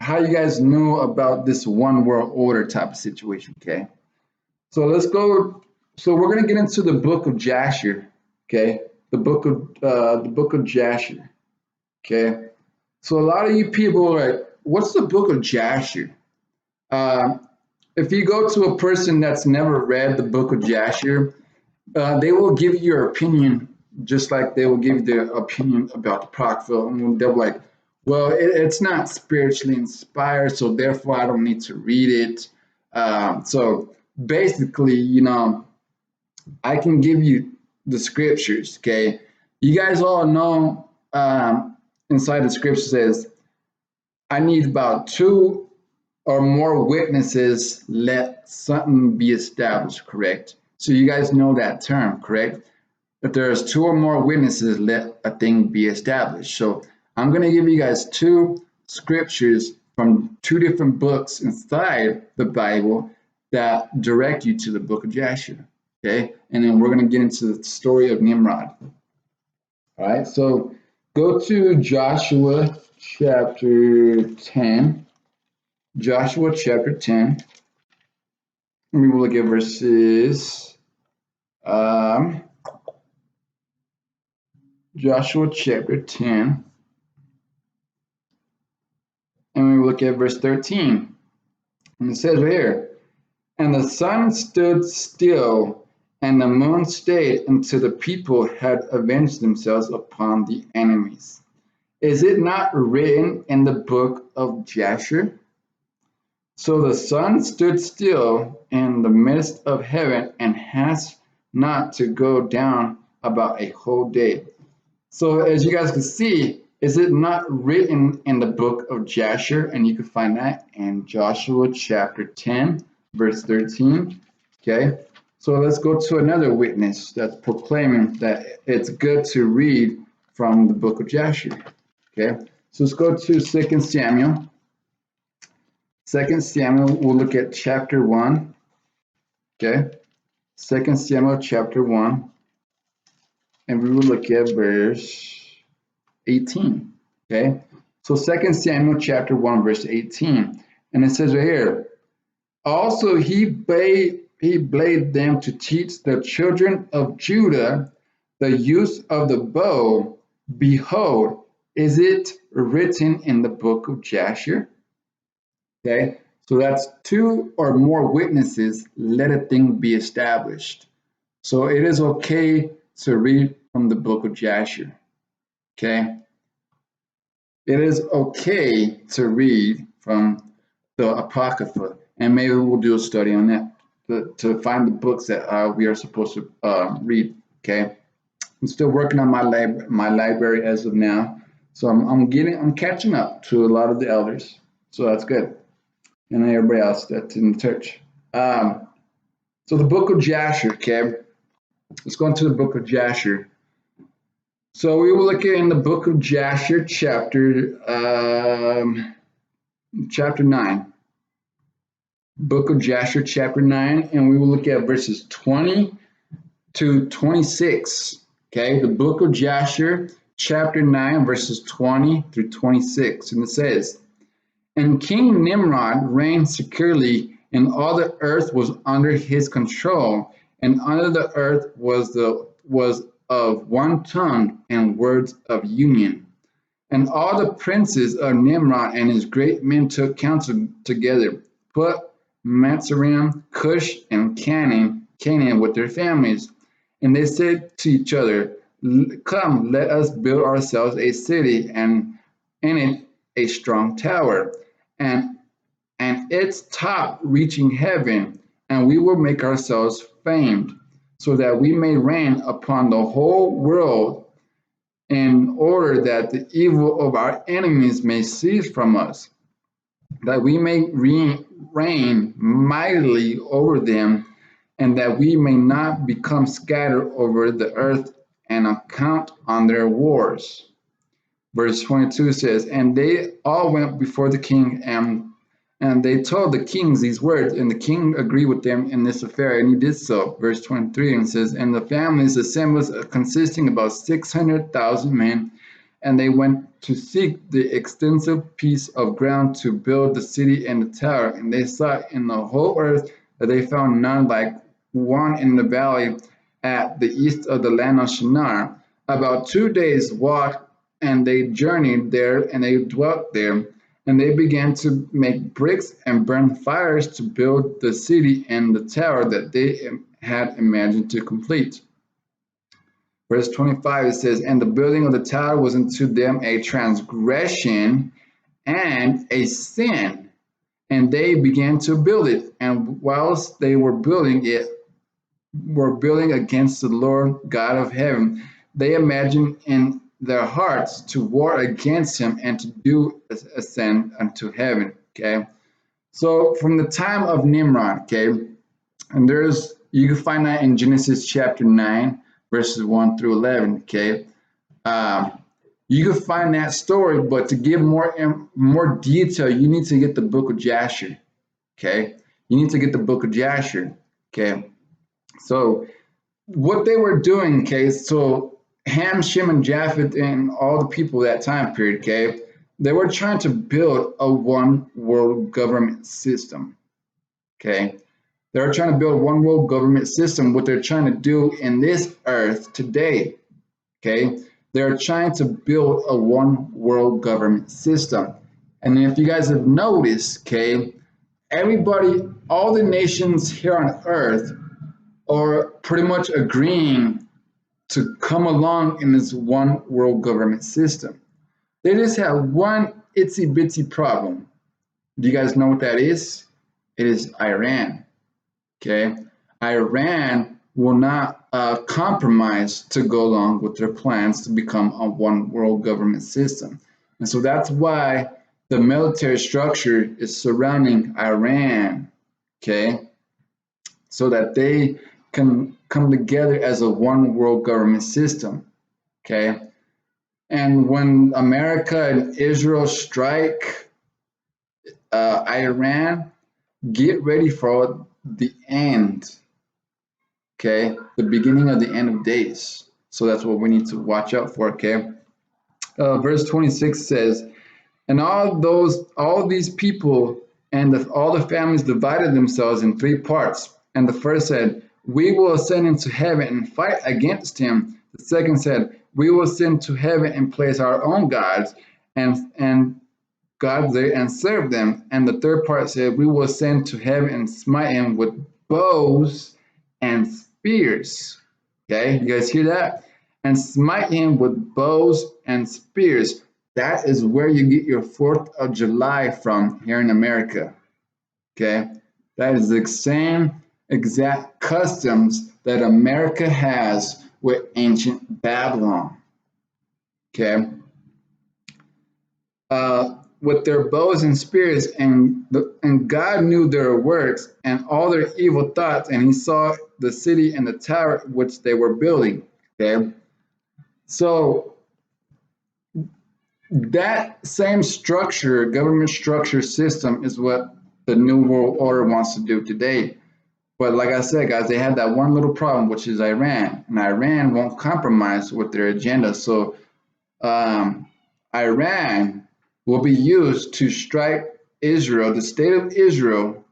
how you guys knew about this one world order type of situation. Okay, so let's go. So we're gonna get into the book of Jasher. Okay, the book of Jasher. Okay, so a lot of you people are like, "What's the book of Jasher?" Um, if you go to a person that's never read the book of Jasher, they will give you your opinion just like they will give you their opinion about the Procville. And they'll be like, well, it's not spiritually inspired, so therefore I don't need to read it. So basically, I can give you the scriptures, okay? You guys all know inside the scripture says, I need about two or more witnesses, let something be established, correct? So you guys know that term, correct? If there's two or more witnesses, let a thing be established. So I'm going to give you guys two scriptures from two different books inside the Bible that direct you to the book of Jasher. Okay, and then we're going to get into the story of Nimrod. All right, so go to Joshua chapter 10. Joshua chapter 10. And we will look at verses. Joshua chapter 10. And we look at verse 13. And it says right here, and the sun stood still, and the moon stayed until the people had avenged themselves upon the enemies. Is it not written in the book of Jasher? So the sun stood still in the midst of heaven and has not to go down about a whole day. So as you guys can see, is it not written in the book of Jasher? And you can find that in Joshua chapter 10, verse 13. Okay, So let's go to another witness that's proclaiming that it's good to read from the book of Jasher. Okay, so let's go to 2 Samuel. 2 Samuel, we'll look at chapter 1. Okay, 2 Samuel chapter 1, and we will look at verse 18. Okay, so 2 Samuel chapter 1, verse 18. And it says right here, also he bade them to teach the children of Judah the use of the bow. Behold, is it written in the book of Jasher? Okay, so that's two or more witnesses, let a thing be established. So it is okay to read from the book of Jasher. Okay, it is okay to read from the Apocrypha, and maybe we'll do a study on that to find the books that we are supposed to read. Okay, I'm still working on my library as of now, so I'm catching up to a lot of the elders, so that's good, and everybody else that's in the church. So the book of Jasher. Okay, let's go into the book of Jasher. So we will look at in the book of Jasher, chapter 9. Book of Jasher, chapter 9, and we will look at verses 20 to 26. Okay, the book of Jasher, chapter 9, verses 20 through 26. And it says, and King Nimrod reigned securely, and all the earth was under his control, and under the earth was of one tongue and words of union. And all the princes of Nimrod and his great men took counsel together, put Matzarim, Cush, and Canaan with their families. And they said to each other, come, let us build ourselves a city, and in it a strong tower, and its top reaching heaven, and we will make ourselves famed, so that we may reign upon the whole world, in order that the evil of our enemies may cease from us, that we may reign mightily over them, and that we may not become scattered over the earth and account on their wars. Verse 22 says, and they all went before the king, and they told the kings these words, and the king agreed with them in this affair, and he did so. Verse 23, and says, and the families assembled, consisting about 600,000 men, and they went to seek the extensive piece of ground to build the city and the tower. And they sought in the whole earth, that they found none like one in the valley at the east of the land of Shinar. About 2 days' walk, and they journeyed there, and they dwelt there. And they began to make bricks and burn fires to build the city and the tower that they had imagined to complete. Verse 25, it says, and the building of the tower was unto them a transgression and a sin. And they began to build it. And whilst they were building against the Lord God of heaven, they imagined in their hearts to war against him and to do ascend unto heaven. Okay, so from the time of Nimrod, okay, and you can find that in Genesis chapter 9 verses 1 through 11. Okay, you can find that story, but to give more detail, you need to get the book of Jasher. Okay, you need to get the book of Jasher. Okay, so what they were doing, okay, so Ham, Shem, and Japheth, and all the people that time period, okay, they were trying to build a one world government system. Okay, they're trying to build one world government system. What they're trying to do in this earth today, okay, they're trying to build a one world government system. And if you guys have noticed, okay, everybody, all the nations here on earth are pretty much agreeing to come along in this one world government system. They just have one itsy bitsy problem. Do you guys know what that is? It is Iran. Okay, Iran will not compromise to go along with their plans to become a one world government system. And so that's why the military structure is surrounding Iran. Okay, so that they can come together as a one world government system. Okay. And when America and Israel strike Iran, get ready for the end. Okay. The beginning of the end of days. So that's what we need to watch out for. Okay. Verse 26 says, and all these people and all the families divided themselves in three parts. And the first said, we will ascend into heaven and fight against him. The second said, we will ascend to heaven and place our own gods and gods there and serve them. And the third part said, we will ascend to heaven and smite him with bows and spears. Okay, you guys hear that? And smite him with bows and spears. That is where you get your 4th of July from here in America. Okay, that is the same exact customs that America has with ancient Babylon. Okay, with their bows and spears, and God knew their works and all their evil thoughts, and he saw the city and the tower which they were building. Okay, so that same structure, government structure system, is what the New World Order wants to do today. But like I said, guys, they have that one little problem, which is Iran, and Iran won't compromise with their agenda. So Iran will be used to strike Israel, the state of Israel,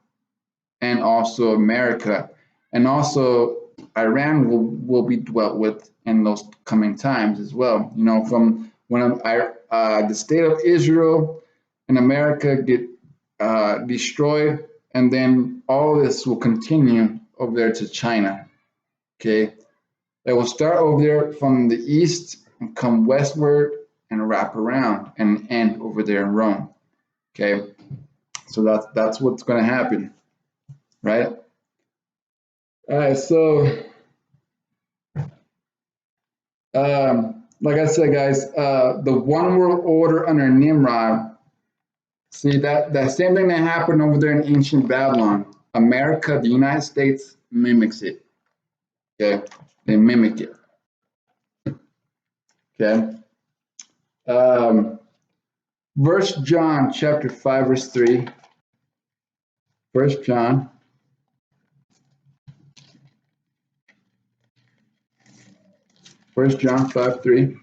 and also America. And also Iran will be dwelt with in those coming times as well. You know, from when the state of Israel and America get destroyed, and then all this will continue over there to China. Okay, it will start over there from the east and come westward and wrap around and end over there in Rome. Okay, so that's what's going to happen, right? All right, so like I said, guys, the one world order under Nimrod. See that same thing that happened over there in ancient Babylon. America, the United States, mimics it. Okay, they mimic it. Okay. 1 John chapter 5 verse 3. 1 John. First John 5:3.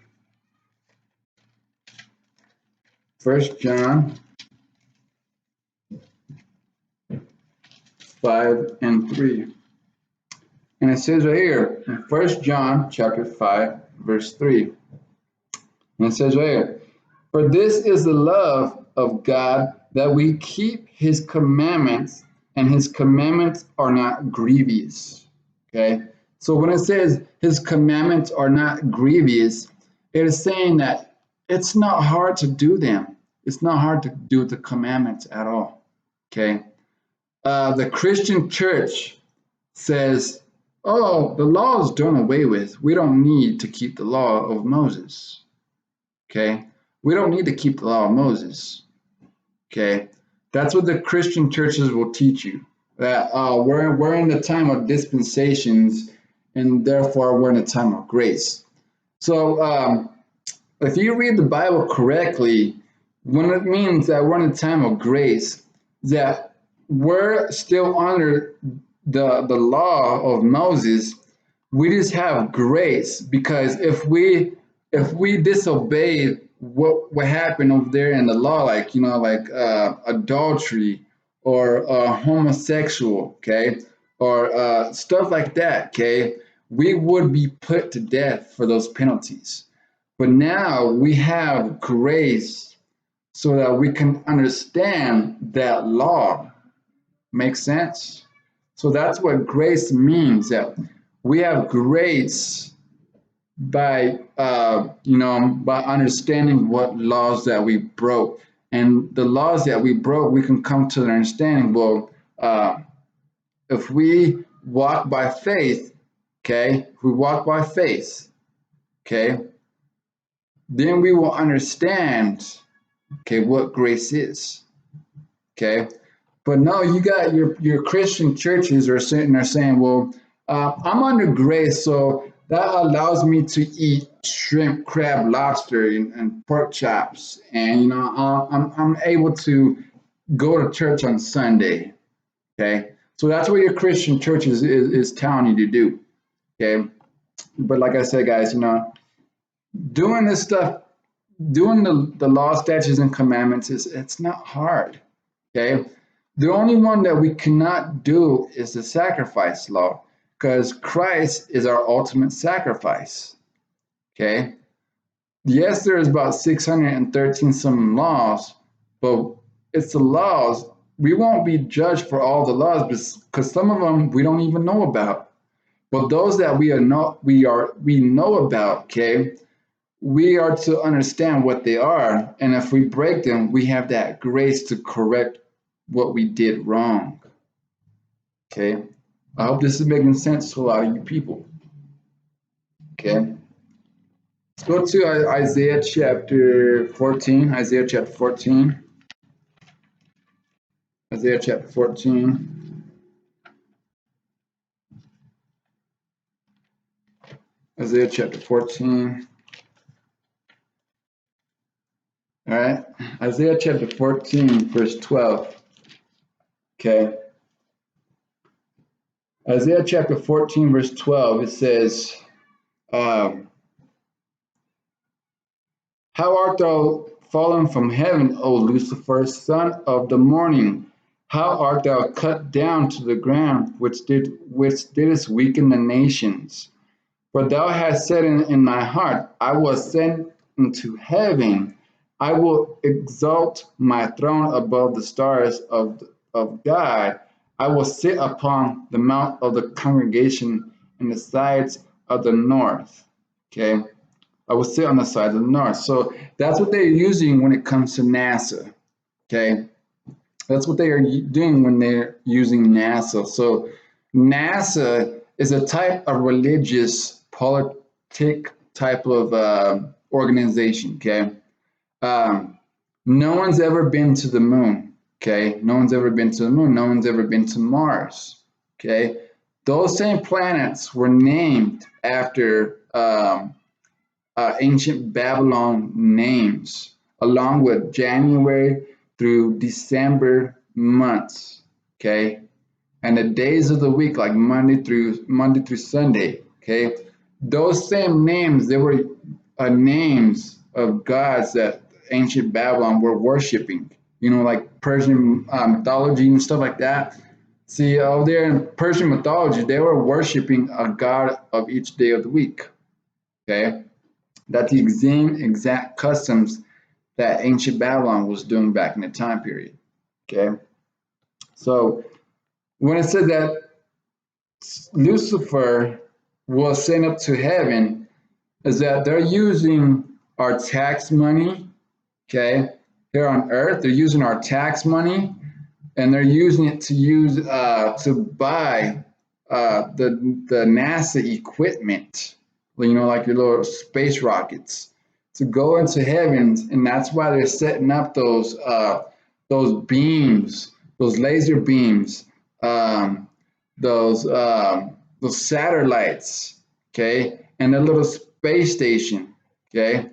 1 John 5:3. And it says right here in 1 John chapter 5 verse 3. And it says right here, for this is the love of God, that we keep his commandments, and his commandments are not grievous. Okay, so when it says his commandments are not grievous, it is saying that it's not hard to do them. It's not hard to do the commandments at all. Okay, the Christian church says, oh, the law is done away with. We don't need to keep the law of Moses. Okay, we don't need to keep the law of Moses. Okay, that's what the Christian churches will teach you, that we're in the time of dispensations, and therefore we're in a time of grace. So if you read the Bible correctly, when it means that we're in a time of grace, that we're still under the law of Moses, we just have grace, because if we disobey what happened over there in the law, like adultery or homosexual, okay, or stuff like that, okay, we would be put to death for those penalties. But now we have grace so that we can understand that law. Makes sense? So that's what grace means, that we have grace by by understanding what laws that we broke, and the laws that we broke, we can come to the understanding. Well, if we walk by faith, okay, if we walk by faith, okay, then we will understand, okay, what grace is, okay. But no, you got your Christian churches are sitting there saying, well, I'm under grace, so that allows me to eat shrimp, crab, lobster, and pork chops, and I'm able to go to church on Sunday. Okay, so that's what your Christian church is telling you to do. Okay, but like I said, guys, doing this stuff, doing the law, statutes, and commandments it's not hard. Okay, the only one that we cannot do is the sacrifice law, because Christ is our ultimate sacrifice. Okay, yes, there's about 613 some laws, but it's the laws. We won't be judged for all the laws because some of them we don't even know about. But those that we know about, okay, we are to understand what they are, and if we break them, we have that grace to correct what we did wrong. Okay, I hope this is making sense to a lot of you people. Okay, let's go to Isaiah chapter 14. Isaiah chapter 14. Isaiah chapter 14. Isaiah chapter 14. All right, Isaiah chapter 14, verse 12. Okay. Isaiah chapter 14, verse 12, it says, How art thou fallen from heaven, O Lucifer, son of the morning? How art thou cut down to the ground, which didst weaken the nations? For thou hast said in thy heart, I will ascend into heaven. I will exalt my throne above the stars of God. I will sit upon the mount of the congregation in the sides of the north. Okay. I will sit on the side of the north. So that's what they're using when it comes to NASA. Okay. That's what they are doing when they're using NASA. So NASA is a type of religious politic type of organization. Okay. No one's ever been to the moon. Okay. No one's ever been to the moon. No one's ever been to Mars. Okay. Those same planets were named after ancient Babylon names, along with January through December months. Okay. And the days of the week, like Monday through Sunday. Okay. Those same names, they were names of gods that ancient Babylon were worshiping, like Persian mythology and stuff like that. See, over there in Persian mythology, they were worshiping a god of each day of the week. Okay, that's the exact customs that ancient Babylon was doing back in the time period. Okay, so when it said that Lucifer was sent up to heaven, is that they're using our tax money, okay, here on earth. They're using our tax money, and they're using it to buy the NASA equipment, like your little space rockets, to go into heavens, and that's why they're setting up those beams, those laser beams, those satellites, okay, and a little space station, okay.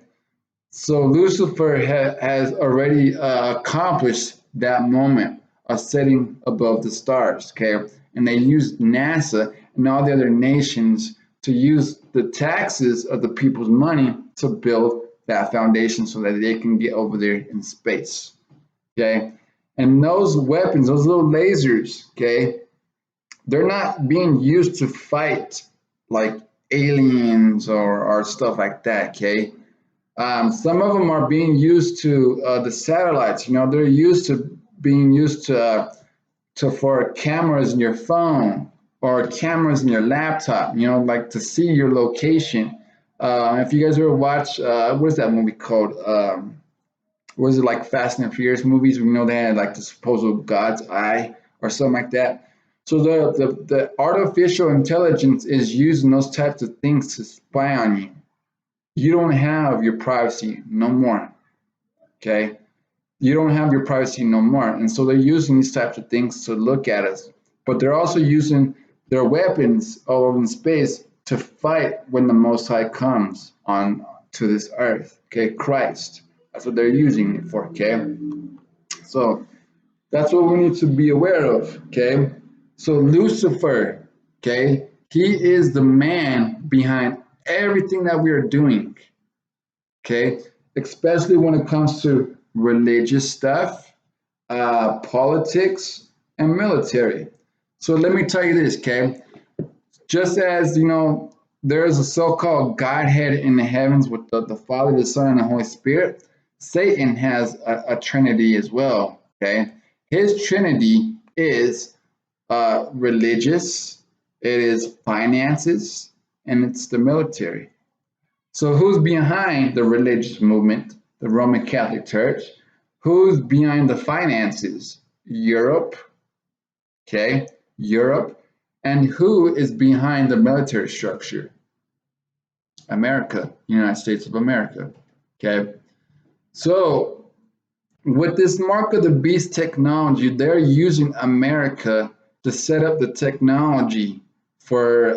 So Lucifer has already accomplished that moment of setting above the stars, okay, and they used NASA and all the other nations to use the taxes of the people's money to build that foundation so that they can get over there in space, okay. And those weapons, those little lasers, okay, they're not being used to fight like aliens or stuff like that, okay. Some of them are being used to the satellites. They're being used for cameras in your phone or cameras in your laptop. Like to see your location. If you guys ever watch, what is that movie called? Was it like Fast and Furious movies? They had like the supposed God's eye or something like that. So the artificial intelligence is using those types of things to spy on you. You don't have your privacy no more. Okay. You don't have your privacy no more. And so they're using these types of things to look at us, but they're also using their weapons all over in space to fight when the Most High comes on to this earth. Okay, Christ. That's what they're using it for. Okay, so that's what we need to be aware of. Okay, so Lucifer. Okay, he is the man behind everything that we are doing. Okay, especially when it comes to religious stuff, politics, and military. So let me tell you this, okay? Just as there is a so-called Godhead in the heavens with the Father, the Son, and the Holy Spirit, Satan has a Trinity as well. Okay, his Trinity is religious, it is finances, and it's the military. So who's behind the religious movement? The Roman Catholic Church. Who's behind the finances? Europe. Okay, Europe. And who is behind the military structure? America, United States of America. Okay, so with this mark of the beast technology, they're using America to set up the technology for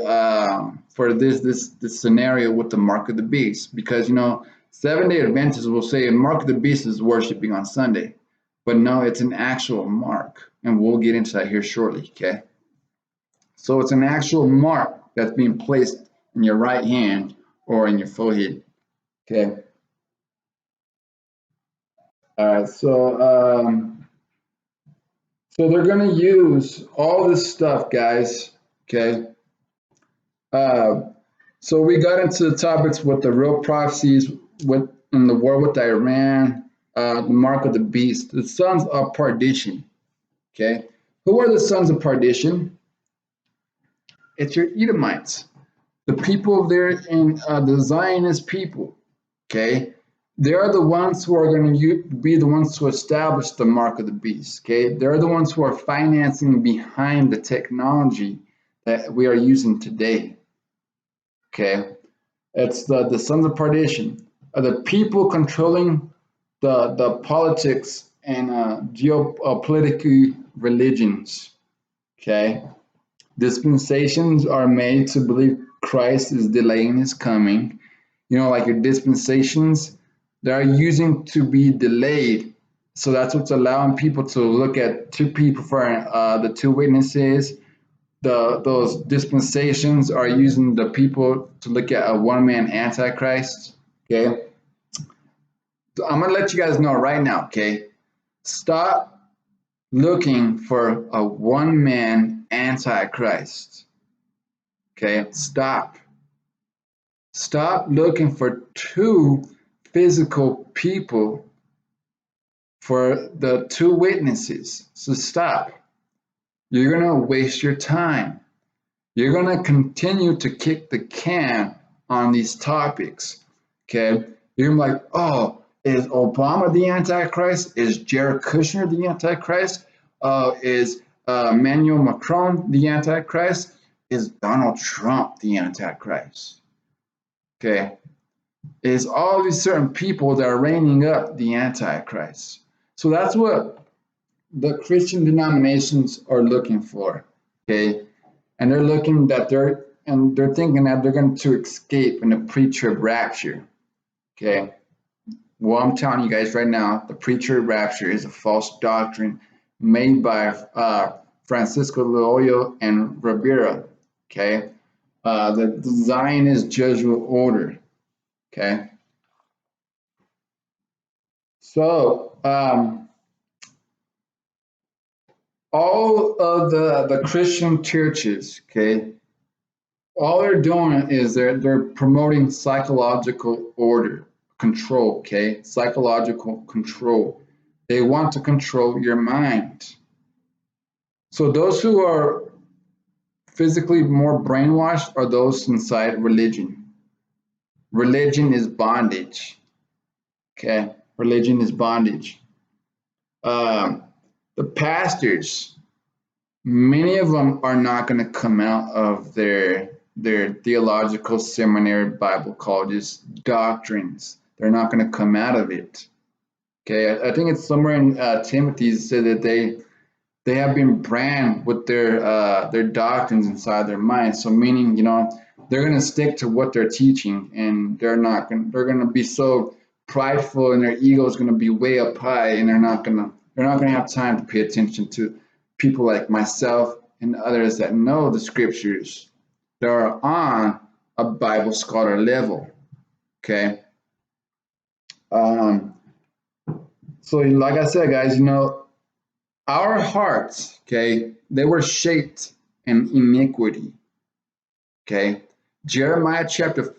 this scenario with the mark of the beast, because 7-day Adventists will say mark of the beast is worshiping on Sunday, but no, it's an actual mark, and we'll get into that here shortly. Okay, so it's an actual mark that's being placed in your right hand or in your forehead. Okay. All right. So they're going to use all this stuff, guys. Okay. Uh, so we got into the topics with the real prophecies, with in the war with Iran, the mark of the beast, the sons of perdition. Okay. Who are the sons of perdition? It's your Edomites, the people there in the Zionist people. Okay. They are the ones who are going to be the ones to establish the mark of the beast. Okay. They're the ones who are financing behind the technology that we are using today. Okay. It's the sons of perdition, the people controlling the politics and geopolitical religions. Okay. Dispensations are made to believe Christ is delaying his coming. Like your dispensations, they are using to be delayed. So that's what's allowing people to look at two people for the two witnesses. Those dispensations are using the people to look at a one-man Antichrist. Okay, so I'm gonna let you guys know right now. Okay, stop looking for a one-man Antichrist. Okay, stop looking for two physical people for the two witnesses. So stop. You're going to waste your time. You're going to continue to kick the can on these topics. Okay? You're going to be like, oh, is Obama the Antichrist? Is Jared Kushner the Antichrist? Is Emmanuel Macron the Antichrist? Is Donald Trump the Antichrist? Okay? Is all these certain people that are reigning up the Antichrist. So that's what the Christian denominations are looking for. Okay, and they're looking that they're thinking that they're going to escape in the pre-trib rapture. Okay, well, I'm telling you guys right now, the pre-trib rapture is a false doctrine made by Francisco Loyola and Ribera. Okay, the Zionist Jesuit order. Okay. So all of the Christian churches, okay, all they're doing is they're promoting psychological order, control, okay, psychological control. They want to control your mind. So those who are physically more brainwashed are those inside religion. Religion is bondage. Okay, religion is bondage. The pastors, many of them are not going to come out of their theological seminary, Bible colleges, doctrines. They're not going to come out of it. Okay, I think it's somewhere in Timothy said that they have been branded with their doctrines inside their mind. So meaning, they're gonna stick to what they're teaching, and they're gonna be so prideful, and their ego is gonna be way up high, and they're not gonna have time to pay attention to people like myself and others that know the scriptures, that are on a Bible scholar level. Okay. Um, so like I said, guys, our hearts, okay, they were shaped in iniquity. Okay. Jeremiah chapter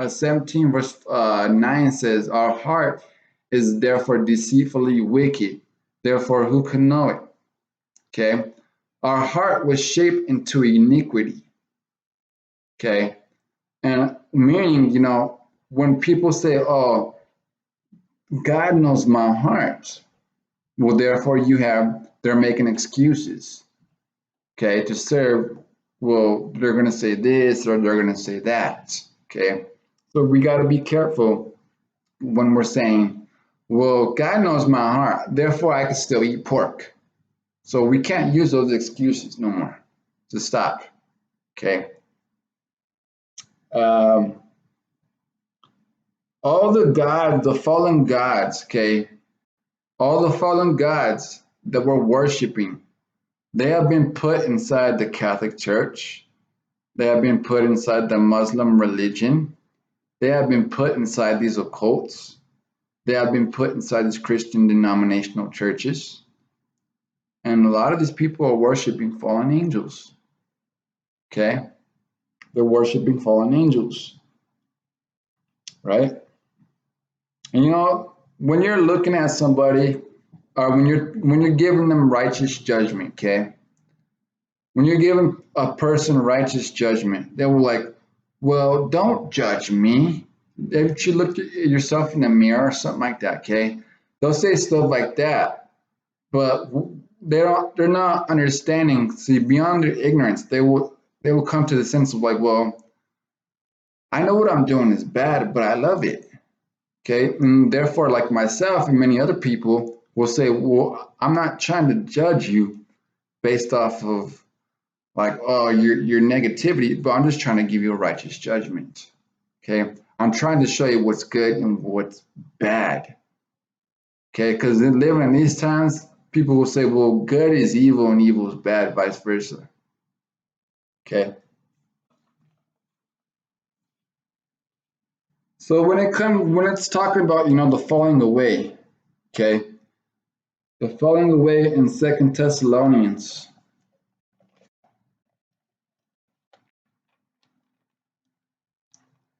17, verse 9 says, our heart is therefore deceitfully wicked. Therefore, who can know it? Okay. Our heart was shaped into iniquity. Okay. And meaning, when people say, oh, God knows my heart, well, therefore they're making excuses, okay, to serve. Well, they're going to say this or they're going to say that, okay? So we got to be careful when we're saying, well, God knows my heart, therefore I can still eat pork. So we can't use those excuses no more. To stop, okay? Um, all the fallen gods, okay, all the fallen gods that we're worshiping, they have been put inside the Catholic Church. They have been put inside the Muslim religion. They have been put inside these occults. They have been put inside these Christian denominational churches. And a lot of these people are worshiping fallen angels. Okay? They're worshiping fallen angels. Right? And when you're looking at somebody, or when you're giving them righteous judgment, okay? When you're giving a person righteous judgment, they will like, well, don't judge me. If you look at yourself in the mirror or something like that, okay? They'll say stuff like that, but they're not understanding. See, beyond their ignorance, they will come to the sense of like, well, I know what I'm doing is bad, but I love it. Okay, and therefore, like myself and many other people will say, well, I'm not trying to judge you based off of like, oh, your negativity, but I'm just trying to give you a righteous judgment. Okay, I'm trying to show you what's good and what's bad. Okay, because living in these times, people will say, well, good is evil and evil is bad, vice versa. Okay, so when it's talking about the falling away, okay, the falling away in Second Thessalonians,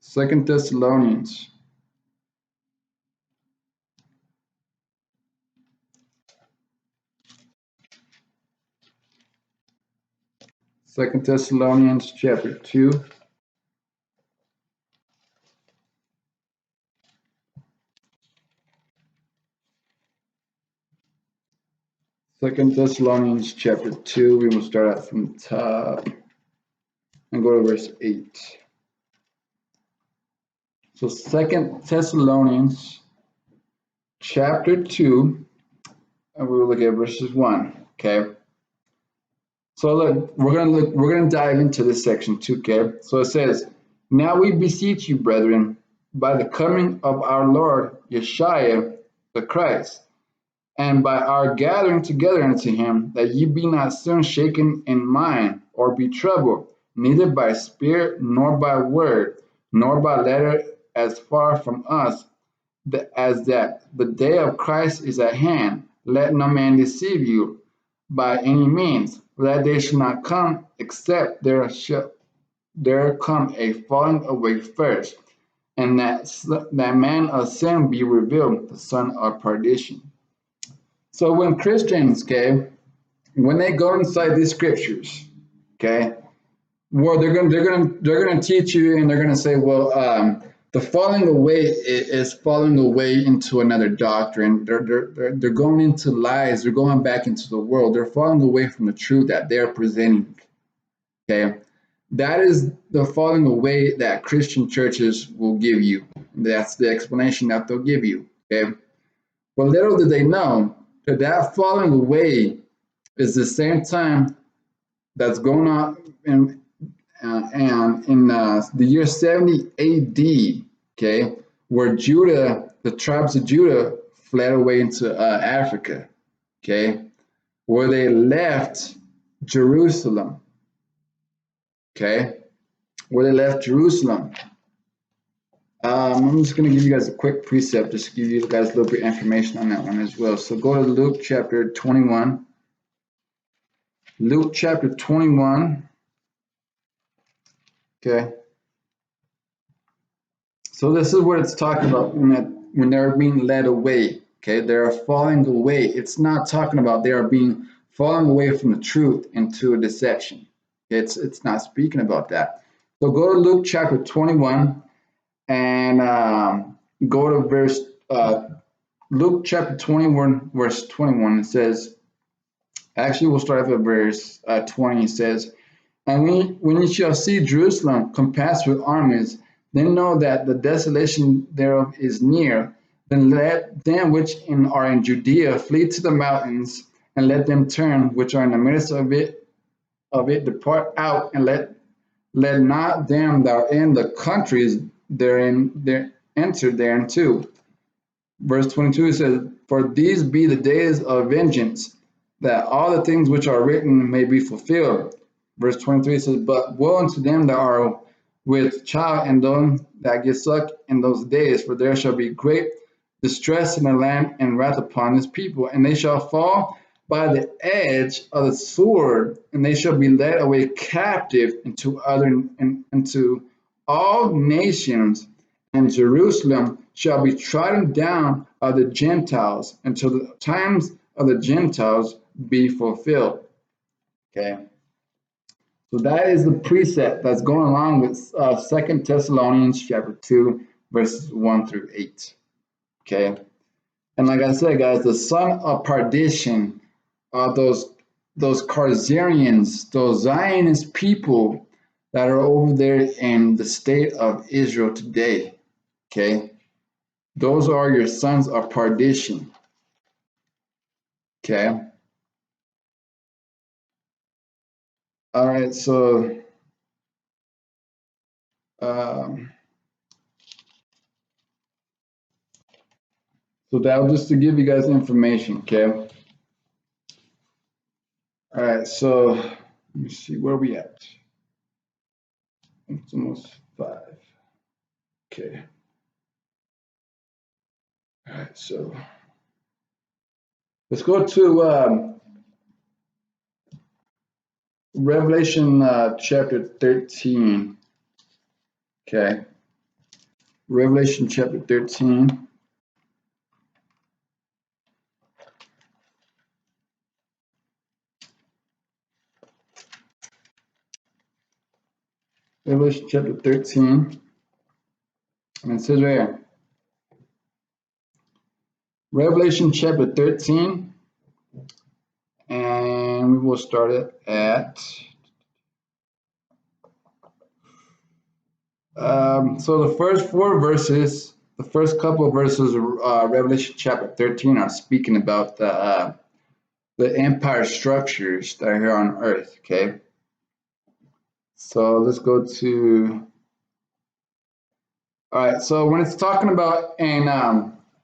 Second Thessalonians chapter 2. Second Thessalonians chapter 2, we will start out from the top and go to verse 8. So Second Thessalonians chapter 2, and we will look at verses 1. Okay. So look, we're gonna dive into this section too, okay? So it says, now we beseech you, brethren, by the coming of our Lord Yeshua the Christ, and by our gathering together unto him, that ye be not soon shaken in mind, or be troubled, neither by spirit, nor by word, nor by letter, as far from us, as that the day of Christ is at hand. Let no man deceive you by any means, for that day shall not come, except there come a falling away first, and that man of sin be revealed, the son of perdition. So when Christians, okay, when they go inside these scriptures, okay, well, they're gonna teach you, and they're gonna say, well, the falling away is falling away into another doctrine. They're going into lies. They're going back into the world. They're falling away from the truth that they're presenting. Okay, that is the falling away that Christian churches will give you. That's the explanation that they'll give you. Okay, but little do they know that falling away It's the same time that's going on and in the year 70 AD, okay, where Judah, the tribes of Judah, fled away into Africa, okay, where they left Jerusalem, okay, where they left Jerusalem. I'm just going to give you guys a quick precept, just to give you guys a little bit of information on that one as well. So go to Luke chapter 21. Luke chapter 21. Okay. So this is what it's talking about when they're being led away. Okay, they're falling away. It's not talking about they are being falling away from the truth into a deception. It's not speaking about that. So go to Luke chapter 21 and go to Luke chapter 21, verse 21. It says, actually, we'll start off at verse 20. It says, and when you shall see Jerusalem compassed with armies, then know that the desolation thereof is near. Then let them which are in Judea flee to the mountains, and let them turn which are in the midst of it depart out, and let not them that are in the countries therein there enter thereinto. Verse 22 says, for these be the days of vengeance, that all the things which are written may be fulfilled. Verse 23 says, but woe unto them that are with child and them that get sucked in those days, for there shall be great distress in the land and wrath upon his people, and they shall fall by the edge of the sword, and they shall be led away captive into all nations, and Jerusalem shall be trodden down of the Gentiles until the times of the Gentiles be fulfilled. Okay. So that is the precept that's going along with 2 Thessalonians chapter 2, verses 1 through 8. Okay. And like I said, guys, the son of perdition are those Khazarians, those Zionist people that are over there in the state of Israel today. Okay. Those are your sons of perdition. Okay. All right. So, so that was just to give you guys information. Okay. All right. So let me see where we at. It's almost 5. Okay. All right. So let's go to Revelation chapter 13. Okay. Revelation chapter 13. Revelation chapter 13. And it says right here. Revelation chapter 13. And we will start it at so the first 4 verses, the first couple of verses of Revelation chapter 13 are speaking about the empire structures that are here on earth. Okay. So let's go to, all right, so when it's talking about in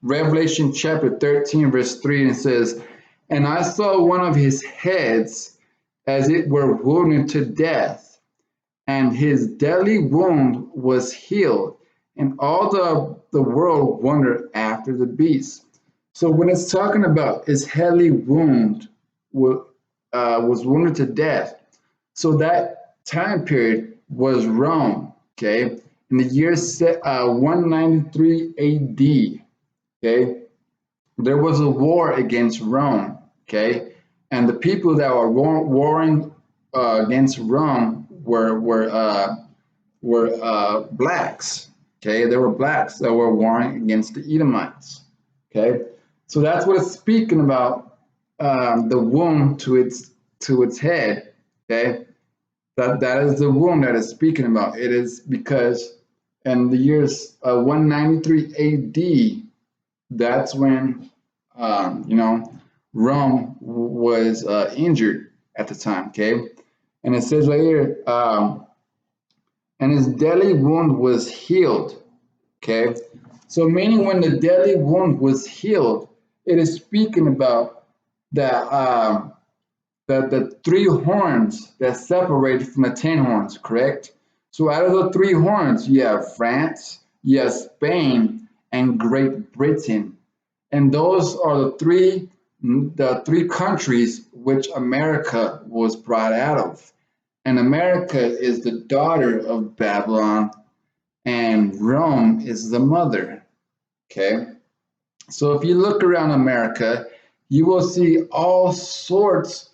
Revelation chapter 13, verse 3, and it says, and I saw one of his heads as it were wounded to death, and his deadly wound was healed, and all the world wondered after the beast. So when it's talking about his deadly wound was wounded to death, so that time period was Rome, okay, in the year 193 AD, okay, there was a war against Rome, okay, and the people that were warring against Rome were blacks, okay, there were blacks that were warring against the Edomites, okay, so that's what it's speaking about, the wound to its head, okay. That is the wound that it's speaking about. It is because in the years 193 AD, that's when Rome was injured at the time. Okay, and it says right here, and his deadly wound was healed. Okay, so meaning when the deadly wound was healed, it is speaking about that the three horns that separated from the 10 horns, correct? So out of the three horns, you have France, you have Spain, and Great Britain, and those are the three countries which America was brought out of. And America is the daughter of Babylon, and Rome is the mother. Okay, so if you look around America, you will see all sorts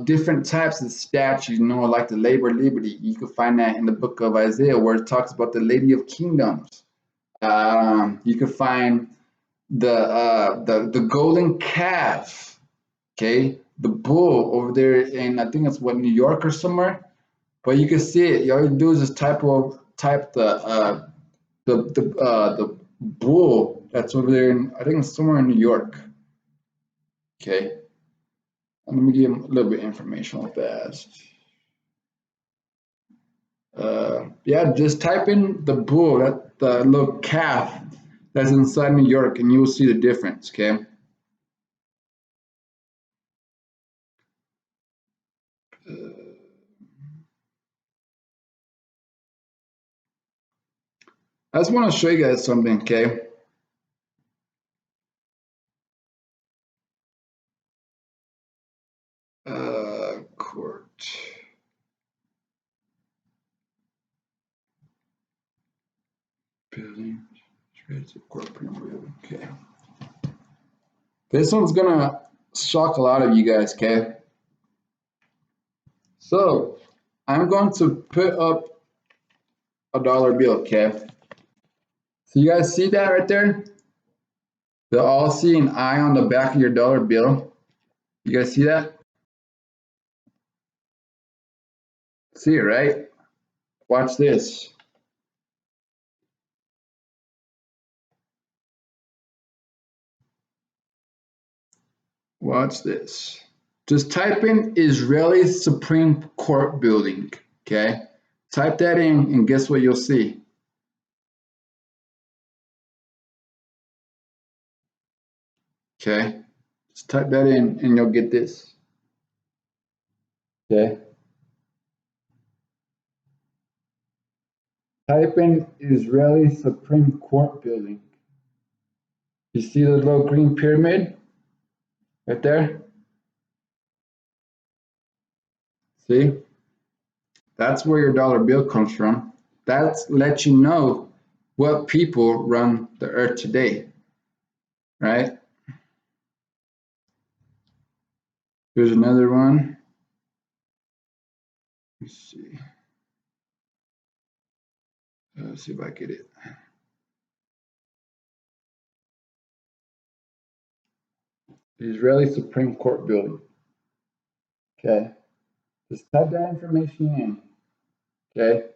different types of statues, like the Labor of Liberty. You can find that in the book of Isaiah where it talks about the Lady of Kingdoms. You can find the golden calf, okay, the bull over there in, I think it's New York or somewhere. But you can see it. All you do is just type the bull that's over there in, I think it's somewhere in New York. Okay. Let me give him a little bit of information real fast. Yeah, just type in the bull, that the little calf that's inside New York, and you'll see the difference. Okay. I just want to show you guys something. Okay. Court building. Okay. This one's gonna shock a lot of you guys. Okay. So I'm going to put up a dollar bill. Okay. So you guys see that right there? The all-seeing eye on the back of your dollar bill. You guys see that? See it, right? Watch this. Watch this. Just type in Israeli Supreme Court building. Okay. Type that in and guess what you'll see. Okay. Just type that in and you'll get this. Okay. Type in Israeli Supreme Court building. You see the little green pyramid right there? See? That's where your dollar bill comes from. That lets you know what people run the earth today, right? Here's another one. Let's see. Let's see if I get it. The Israeli Supreme Court building. Okay. Just type that information in. Okay.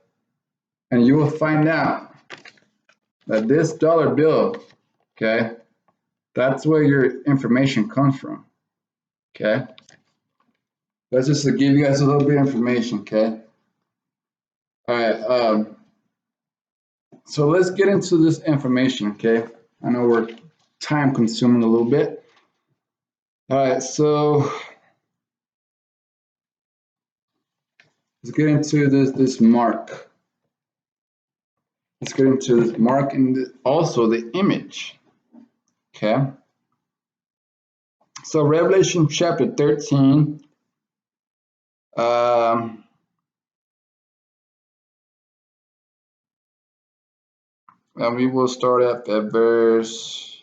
And you will find out that this dollar bill, okay, that's where your information comes from. Okay. That's just to give you guys a little bit of information. Okay. All right. So let's get into this information. Okay. I know we're time consuming a little bit. All right. So let's get into this mark. Let's get into this mark and also the image. Okay. So Revelation chapter 13. And we will start at verse.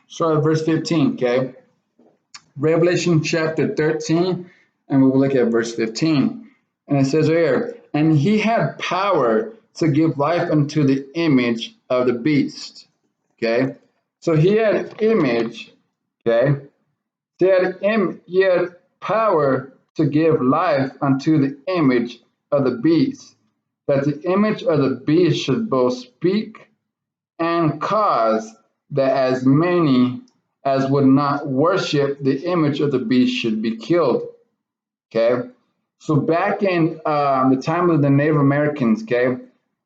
Start at verse 15. Okay. Revelation chapter 13, and we will look at verse 15. And it says here, and he had power to give life unto the image of the beast. Okay. So he had image. Okay. He had power to give life unto the image of the beast, that the image of the beast should both speak and cause that as many as would not worship the image of the beast should be killed. Okay, so back in the time of the Native Americans, okay,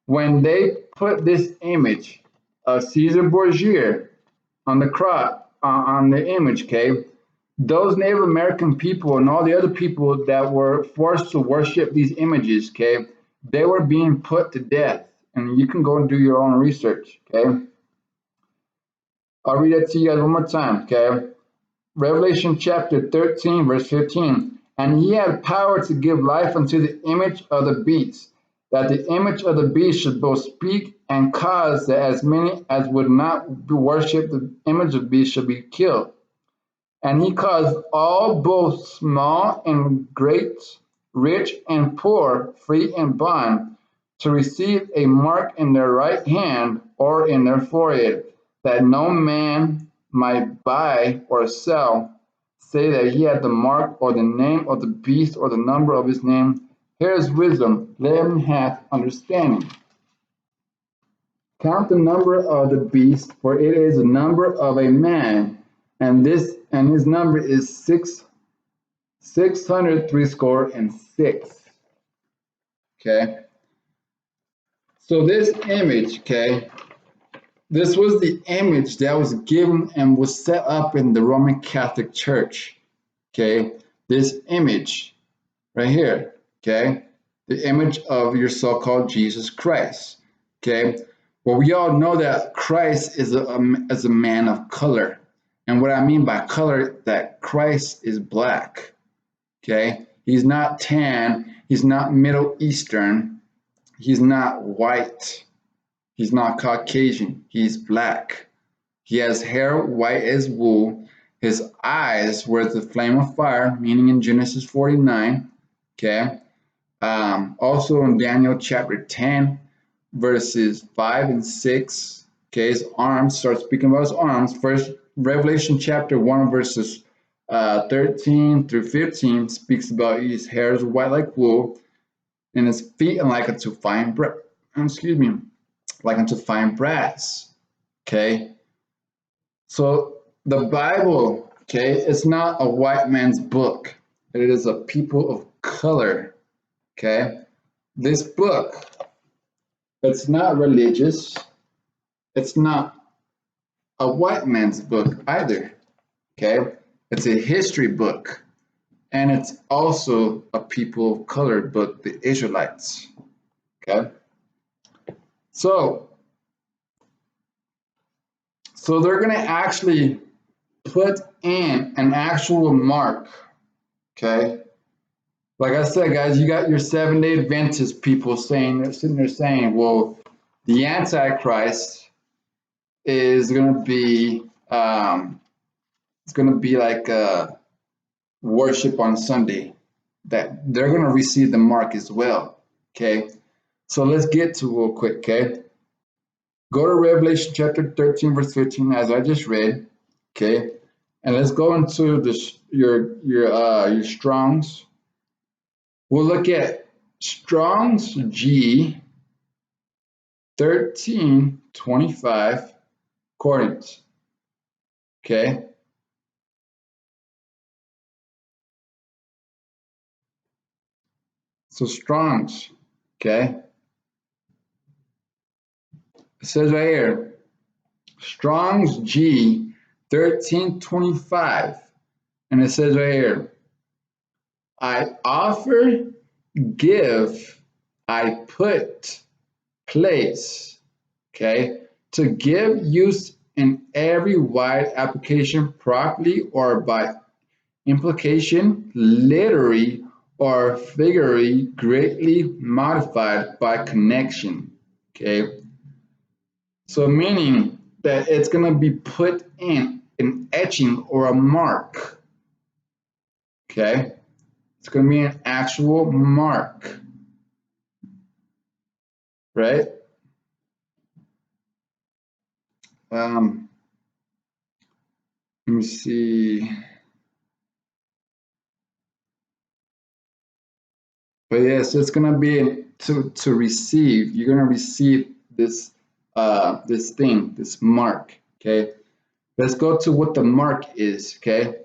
when they put this image of Caesar Borgia on the cross, on the image, okay, those Native American people and all the other people that were forced to worship these images, okay, they were being put to death. And you can go and do your own research, okay. I'll read it to you guys one more time, okay. Revelation chapter 13, verse 15. And he had power to give life unto the image of the beast, that the image of the beast should both speak and cause that as many as would not worship the image of the beast should be killed. And he caused all, both small and great, rich and poor, free and bond, to receive a mark in their right hand or in their forehead, that no man might buy or sell, say that he had the mark or the name of the beast or the number of his name. Here is wisdom, let him have understanding. Count the number of the beast, for it is the number of a man, and his number is 636. Okay. So this image, okay, this was the image that was given and was set up in the Roman Catholic Church. Okay. This image right here, okay, the image of your so-called Jesus Christ. Okay. Well, we all know that Christ is a man of color. And what I mean by color, that Christ is black. Okay. He's not tan. He's not Middle Eastern. He's not white. He's not Caucasian. He's black. He has hair white as wool. His eyes were the flame of fire, meaning in Genesis 49. Okay. Also in Daniel chapter 10, verses 5 and 6. Okay, his arms, start speaking about his arms. First, Revelation chapter 1, verses 13 through 15 speaks about his hair is white like wool, and his feet and like unto fine like unto fine brass. Okay, so the Bible, okay, it's not a white man's book. It is a people of color. Okay, this book, it's not religious. It's not a white man's book either. Okay, it's a history book, and it's also a people of color book, the Israelites. Okay, so they're going to actually put in an actual mark. Okay, like I said, guys, you got your 7-day Adventist people sitting there saying, well, the Antichrist is going to be it's going to be like worship on Sunday, that they're going to receive the mark as well. Okay, so let's get to real quick. Okay, go to Revelation chapter 13, verse 15, as I just read. Okay, and let's go into your Strong's. We'll look at Strong's G 1325 concordance. Okay. So Strong's, okay. It says right here, Strong's G 1325. And it says right here, I offer, give, I put, place, okay, to give use in every wide application properly or by implication, literary or figuratively greatly modified by connection. Okay, so meaning that it's going to be put in an etching or a mark. Okay, it's going to be an actual mark, right? Let me see. But yes, it's gonna be to receive. You're gonna receive this this thing, this mark. Okay, let's go to what the mark is. Okay,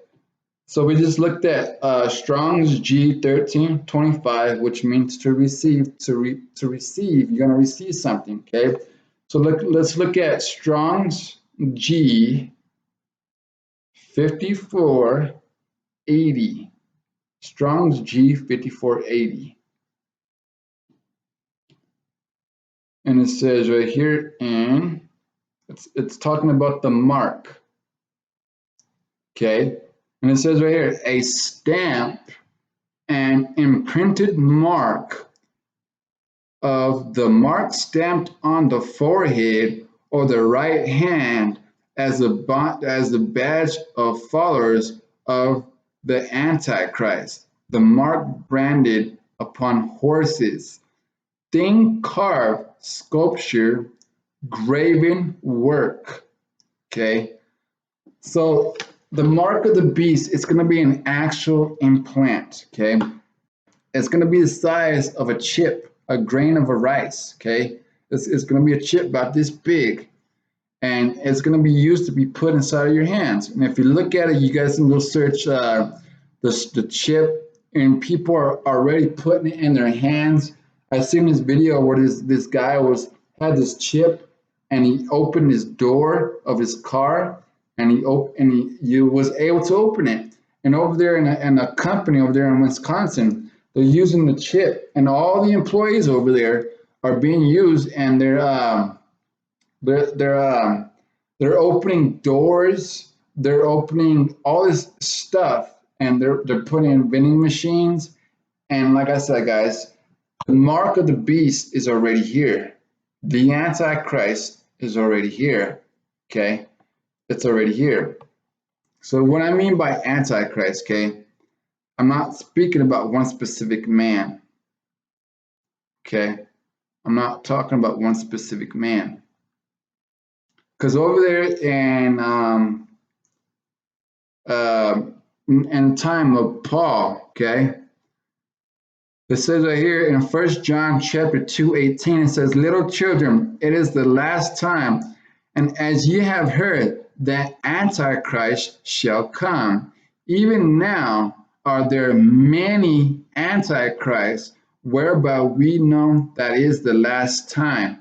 so we just looked at Strong's G1325, which means to receive. To receive, you're gonna receive something. Okay, so let's look at Strong's G 5480. Strong's G 5480. And it says right here it's talking about the mark. Okay. And it says right here, a stamp and imprinted mark of the mark stamped on the forehead or the right hand as the badge of followers of the Antichrist. The mark branded upon horses. Thing carved, sculpture, graven work. Okay. So the mark of the beast is going to be an actual implant. Okay. It's going to be the size of a chip, a grain of a rice. Okay. It's going to be a chip about this big, and it's going to be used to be put inside of your hands. And if you look at it, you guys can go search the chip, and people are already putting it in their hands. I've seen this video where this guy had this chip, and he opened his door of his car, and he was able to open it. And over there in a company over there in Wisconsin, they're using the chip, and all the employees over there are being used, and they're opening doors, they're opening all this stuff, and they're putting in vending machines. And like I said, guys, the mark of the beast is already here. The Antichrist is already here. Okay, it's already here. So what I mean by Antichrist, okay, I'm not speaking about one specific man. Okay, I'm not talking about one specific man. Because over there in time of Paul, okay, it says right here in 1 John chapter 2:18, it says, "Little children, it is the last time, and as ye have heard that Antichrist shall come, even now are there many Antichrists, whereby we know that is the last time."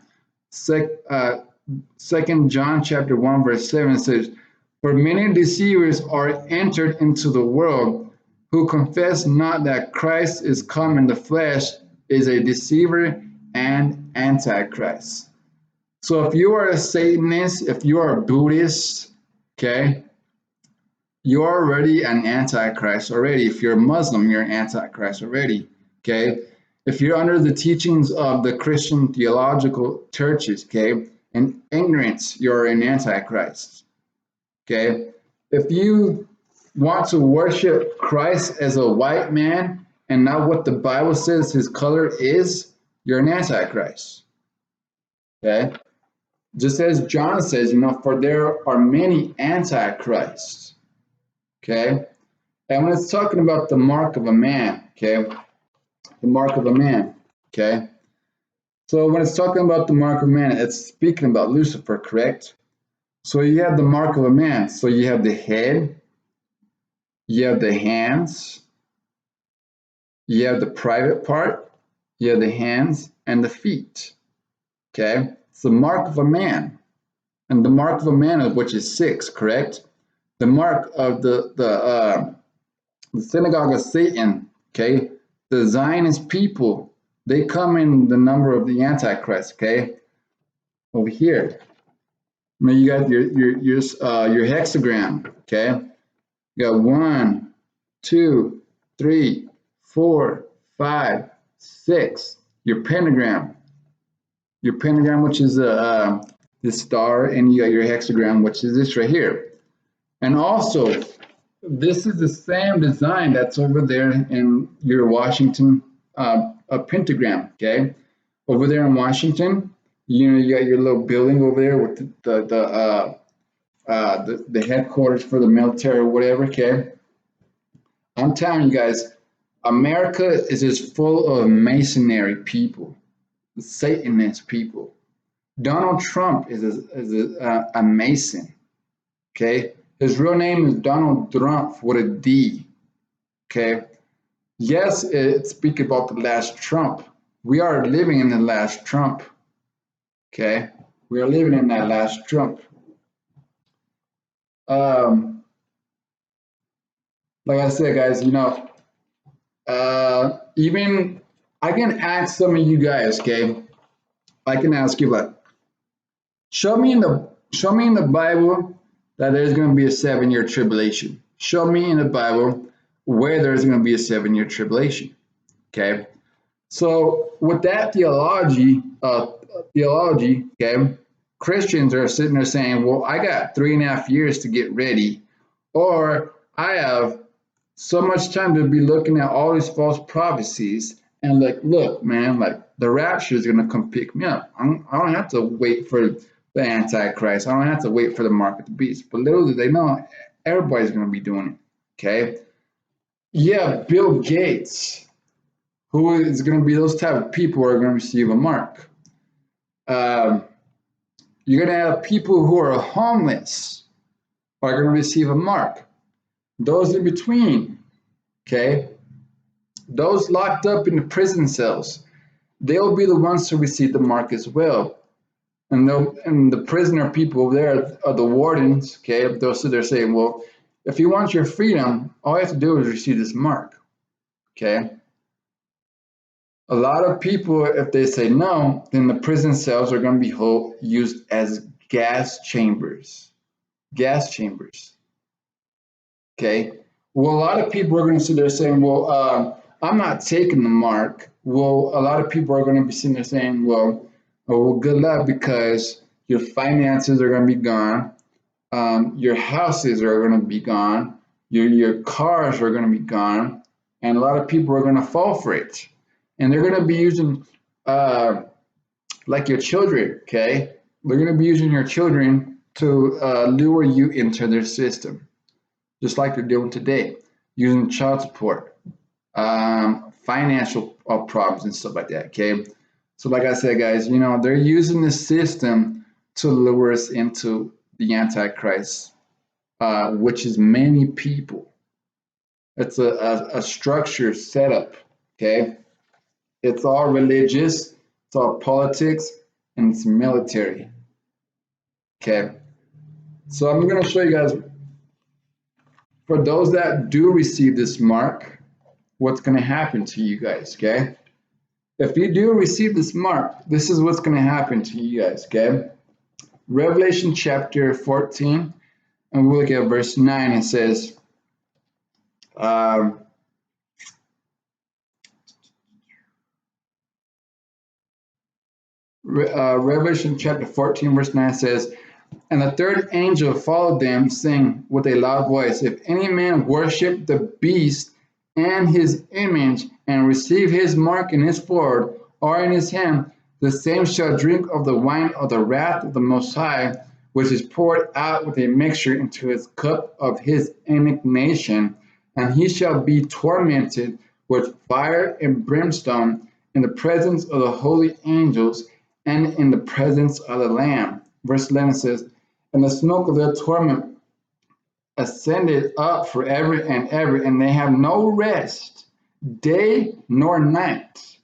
2 John chapter 1 verse 7 says, "For many deceivers are entered into the world, who confess not that Christ is come in the flesh, is a deceiver and Antichrist." So if you are a Satanist, if you are a Buddhist, okay, you're already an Antichrist already. If you're a Muslim, you're an Antichrist already, okay? If you're under the teachings of the Christian theological churches, okay, in ignorance, you're an Antichrist, okay? If you want to worship Christ as a white man and not what the Bible says his color is, you're an Antichrist, okay? Just as John says, for there are many Antichrists, okay? And when it's talking about the mark of a man, okay, the mark of a man, okay? So when it's talking about the mark of man, it's speaking about Lucifer, correct? So you have the mark of a man. So you have the head, you have the hands, you have the private part, you have the hands and the feet, okay? It's the mark of a man. And the mark of a man, of which is 6, correct? The mark of the synagogue of Satan, okay? The Zionist people, they come in the number of the Antichrist, okay? Over here. Now you got your hexagram, okay? You got 1, 2, 3, 4, 5, 6. Your pentagram, which is the star, and you got your hexagram, which is this right here. And also, this is the same design that's over there in your Washington a pentagram, okay? Over there in Washington, you got your little building over there with the headquarters for the military or whatever, okay? I'm telling you guys, America is just full of Masonry people, Satanist people. Donald Trump is a Mason. Okay, his real name is Donald Trump with a D. Okay, yes, it speaks about the last Trump. We are living in the last Trump. Okay, we are living in that last Trump. Um, like I said, guys, even I can ask some of you guys. Okay, I can ask you, like, show me in the Bible that there's going to be a 7 year tribulation. Show me in the Bible where there's going to be a 7 year tribulation. Okay, so with that theology, okay, Christians are sitting there saying, "Well, I got 3.5 years to get ready, or I have so much time to be looking at all these false prophecies and like, look, man, like the rapture is gonna come pick me up. I don't have to wait for the Antichrist. I don't have to wait for the mark of the beast." But little do they know, everybody's gonna be doing it. Okay, yeah, Bill Gates, who is going to be those type of people who are going to receive a mark. Um, you're going to have people who are homeless are going to receive a mark. Those in between, okay, those locked up in the prison cells, they'll be the ones to receive the mark as well. And the prisoner people over there are the wardens, okay, they'll sit there saying, well, if you want your freedom, all you have to do is receive this mark, okay. A lot of people, if they say no, then the prison cells are going to be used as gas chambers. Gas chambers. Okay. Well, a lot of people are going to sit there saying, well, I'm not taking the mark. Well, a lot of people are going to be sitting there saying, well, good luck, because your finances are going to be gone. Your houses are going to be gone. Your cars are going to be gone. And a lot of people are going to fall for it. And they're going to be using, like your children, okay? They're going to be using your children to lure you into their system, just like they're doing today, using child support, financial problems and stuff like that, okay? So like I said, guys, they're using the system to lure us into the Antichrist, which is many people. It's a structure setup, okay? It's all religious, it's all politics, and it's military. Okay. So I'm going to show you guys, for those that do receive this mark, what's going to happen to you guys. Okay. If you do receive this mark, this is what's going to happen to you guys. Okay. Revelation chapter 14, and we'll look at verse 9. It says, Revelation chapter 14, verse 9 says, "And the third angel followed them, saying with a loud voice, If any man worship the beast and his image, and receive his mark in his forehead or in his hand, the same shall drink of the wine of the wrath of the Most High, which is poured out with a mixture into his cup of his indignation, and he shall be tormented with fire and brimstone in the presence of the holy angels and in the presence of the Lamb." Verse 11 says, "And the smoke of their torment ascended up forever and ever, and they have no rest, day nor night.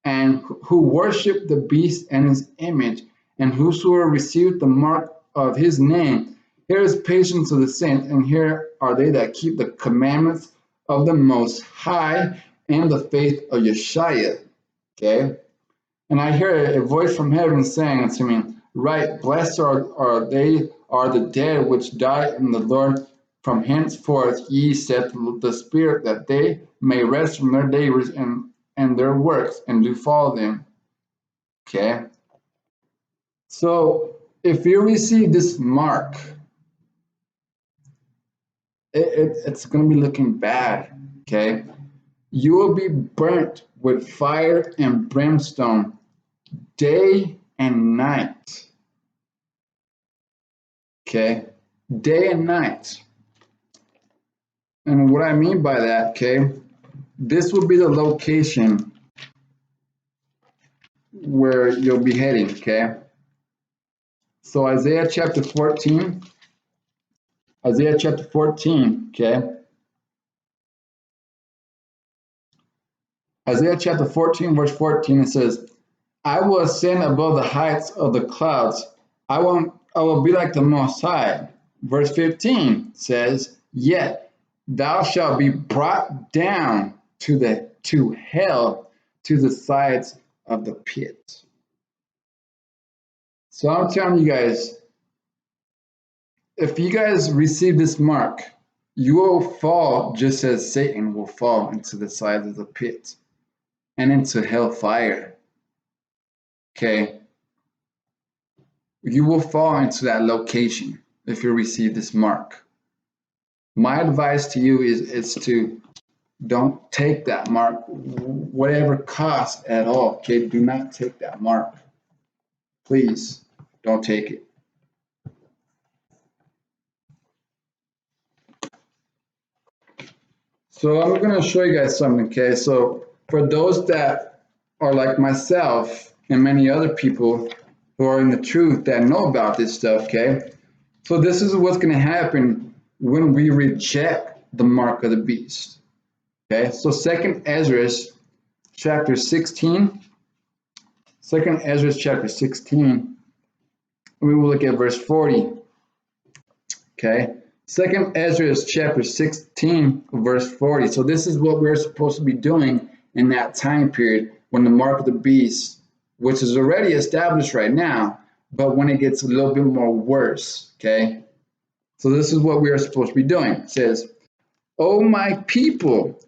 And who worship the beast and his image, and whosoever received the mark of his name. Here is patience of the saints, and here are they that keep the commandments of the Most High and the faith of Yeshua." Okay? And I hear a voice from heaven saying unto me, "Right, blessed are they are the dead which die in the Lord. From henceforth ye saith the Spirit, that they may rest from their labors and their works, and do follow them." Okay? So if you receive this mark, it's going to be looking bad. Okay? You will be burnt with fire and brimstone day and night. Okay? Day and night. And what I mean by that, okay, this will be the location where you'll be heading, okay? So Isaiah chapter 14, okay? Isaiah chapter 14, verse 14, it says, I will ascend above the heights of the clouds. I will be like the Most High. Verse 15 says, yet thou shalt be brought down to hell, to the sides of the pit. So I'm telling you guys, if you guys receive this mark, you will fall just as Satan will fall into the sides of the pit and into hellfire. Okay? You will fall into that location if you receive this mark. My advice to you is to don't take that mark, whatever cost at all. Okay? Do not take that mark. Please don't take it. So I'm going to show you guys something, okay? So for those that are like myself and many other people who are in the truth that know about this stuff, okay? So this is what's going to happen when we reject the mark of the beast, okay? So Second Ezra chapter 16, we will look at verse 40, okay? Second Ezra chapter 16, verse 40. So this is what we're supposed to be doing in that time period when the mark of the beast, which is already established right now, but when it gets a little bit more worse, okay? So this is what we are supposed to be doing. It says, O my people,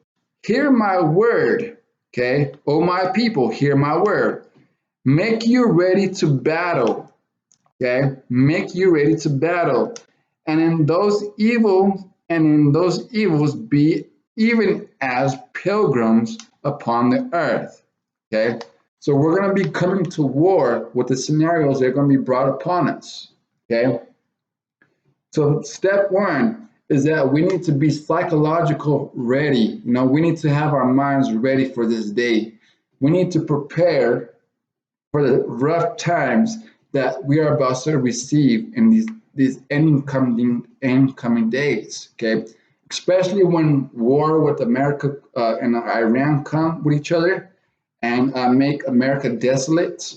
hear my word, okay? O my people, hear my word. Make you ready to battle, okay? Make you ready to battle. And in those evils be even as pilgrims upon the earth. Okay, so we're going to be coming to war with the scenarios that are going to be brought upon us. Okay, so step one is that we need to be psychological ready. You know, we need to have our minds ready for this day. We need to prepare for the rough times that we are about to receive in these incoming days, okay? Especially when war with America and Iran come with each other and make America desolate.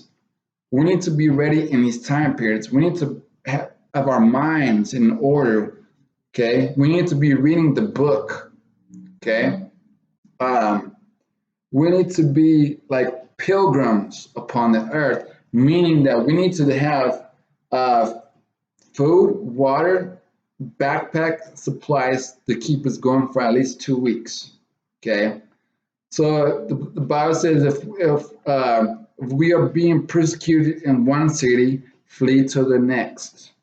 We need to be ready in these time periods. We need to have our minds in order, okay? We need to be reading the book, okay? We need to be like pilgrims upon the earth, meaning that we need to have food, water, backpack supplies to keep us going for at least 2 weeks. Okay, so the Bible says if we are being persecuted in one city, flee to the next.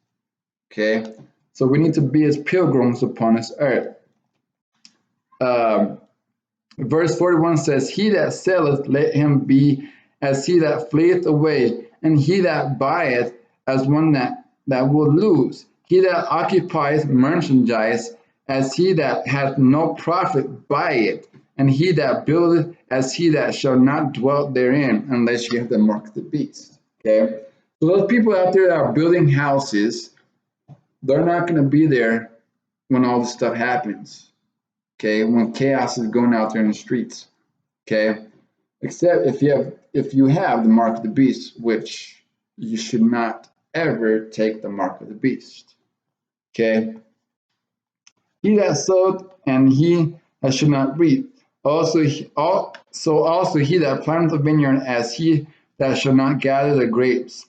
Okay, so we need to be as pilgrims upon this earth. Verse 41 says, he that selleth, let him be as he that fleeth away, and he that buyeth as one that will lose. He that occupieth merchandise as he that hath no profit by it, and he that buildeth as he that shall not dwell therein, unless you have the mark of the beast. Okay? So those people out there that are building houses, they're not going to be there when all this stuff happens. Okay, when chaos is going out there in the streets. Okay, except if you have the mark of the beast, which you should not ever take the mark of the beast. Okay, he that soweth and he that should not reap. Also he that planteth the vineyard as he that shall not gather the grapes.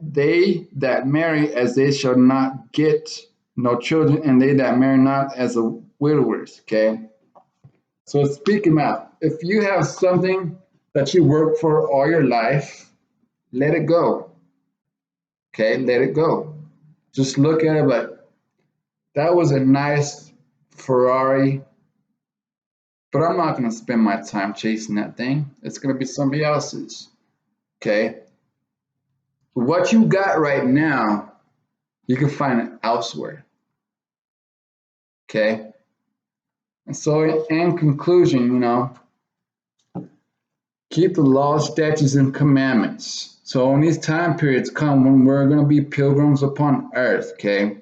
They that marry as they shall not get no children, and they that marry not as a widowers. Okay, so speaking out, if you have something that you work for all your life, let it go. Okay, let it go. Just look at it like, that was a nice Ferrari, but I'm not going to spend my time chasing that thing. It's going to be somebody else's. Okay, what you got right now, you can find it elsewhere. Okay, and so in conclusion, Keep the laws, statutes, and commandments. So when these time periods come when we're going to be pilgrims upon earth, okay,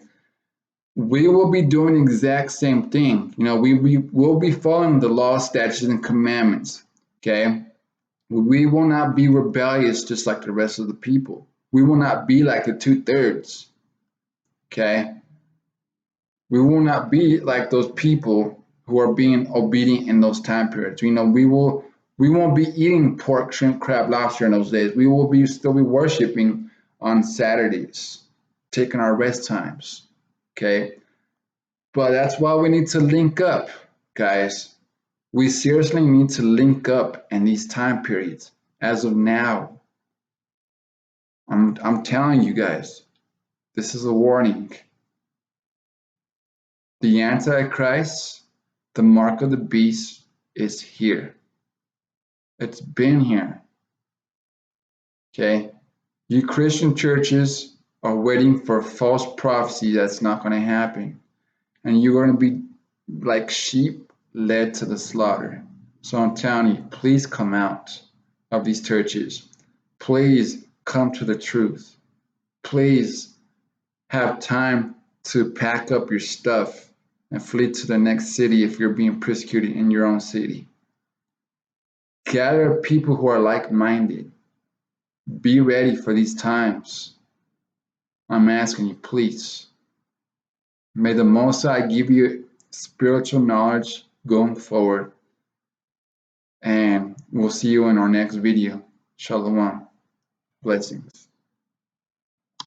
we will be doing the exact same thing. We will be following the laws, statutes, and commandments, okay? We will not be rebellious just like the rest of the people. We will not be like the 2/3, okay? We will not be like those people who are being obedient in those time periods. We won't be eating pork, shrimp, crab, lobster in those days. We will still be worshiping on Saturdays, taking our rest times. Okay. But that's why we need to link up, guys. We seriously need to link up in these time periods. As of now, I'm telling you guys, this is a warning. The Antichrist, the mark of the beast, is here. It's been here. Okay? You Christian churches are waiting for false prophecy that's not going to happen. And you're going to be like sheep led to the slaughter. So I'm telling you, please come out of these churches. Please come to the truth. Please have time to pack up your stuff and flee to the next city if you're being persecuted in your own city. Gather people who are like-minded. Be ready for these times. I'm asking you, please. May the Most High give you spiritual knowledge going forward. And we'll see you in our next video. Shalom. Blessings.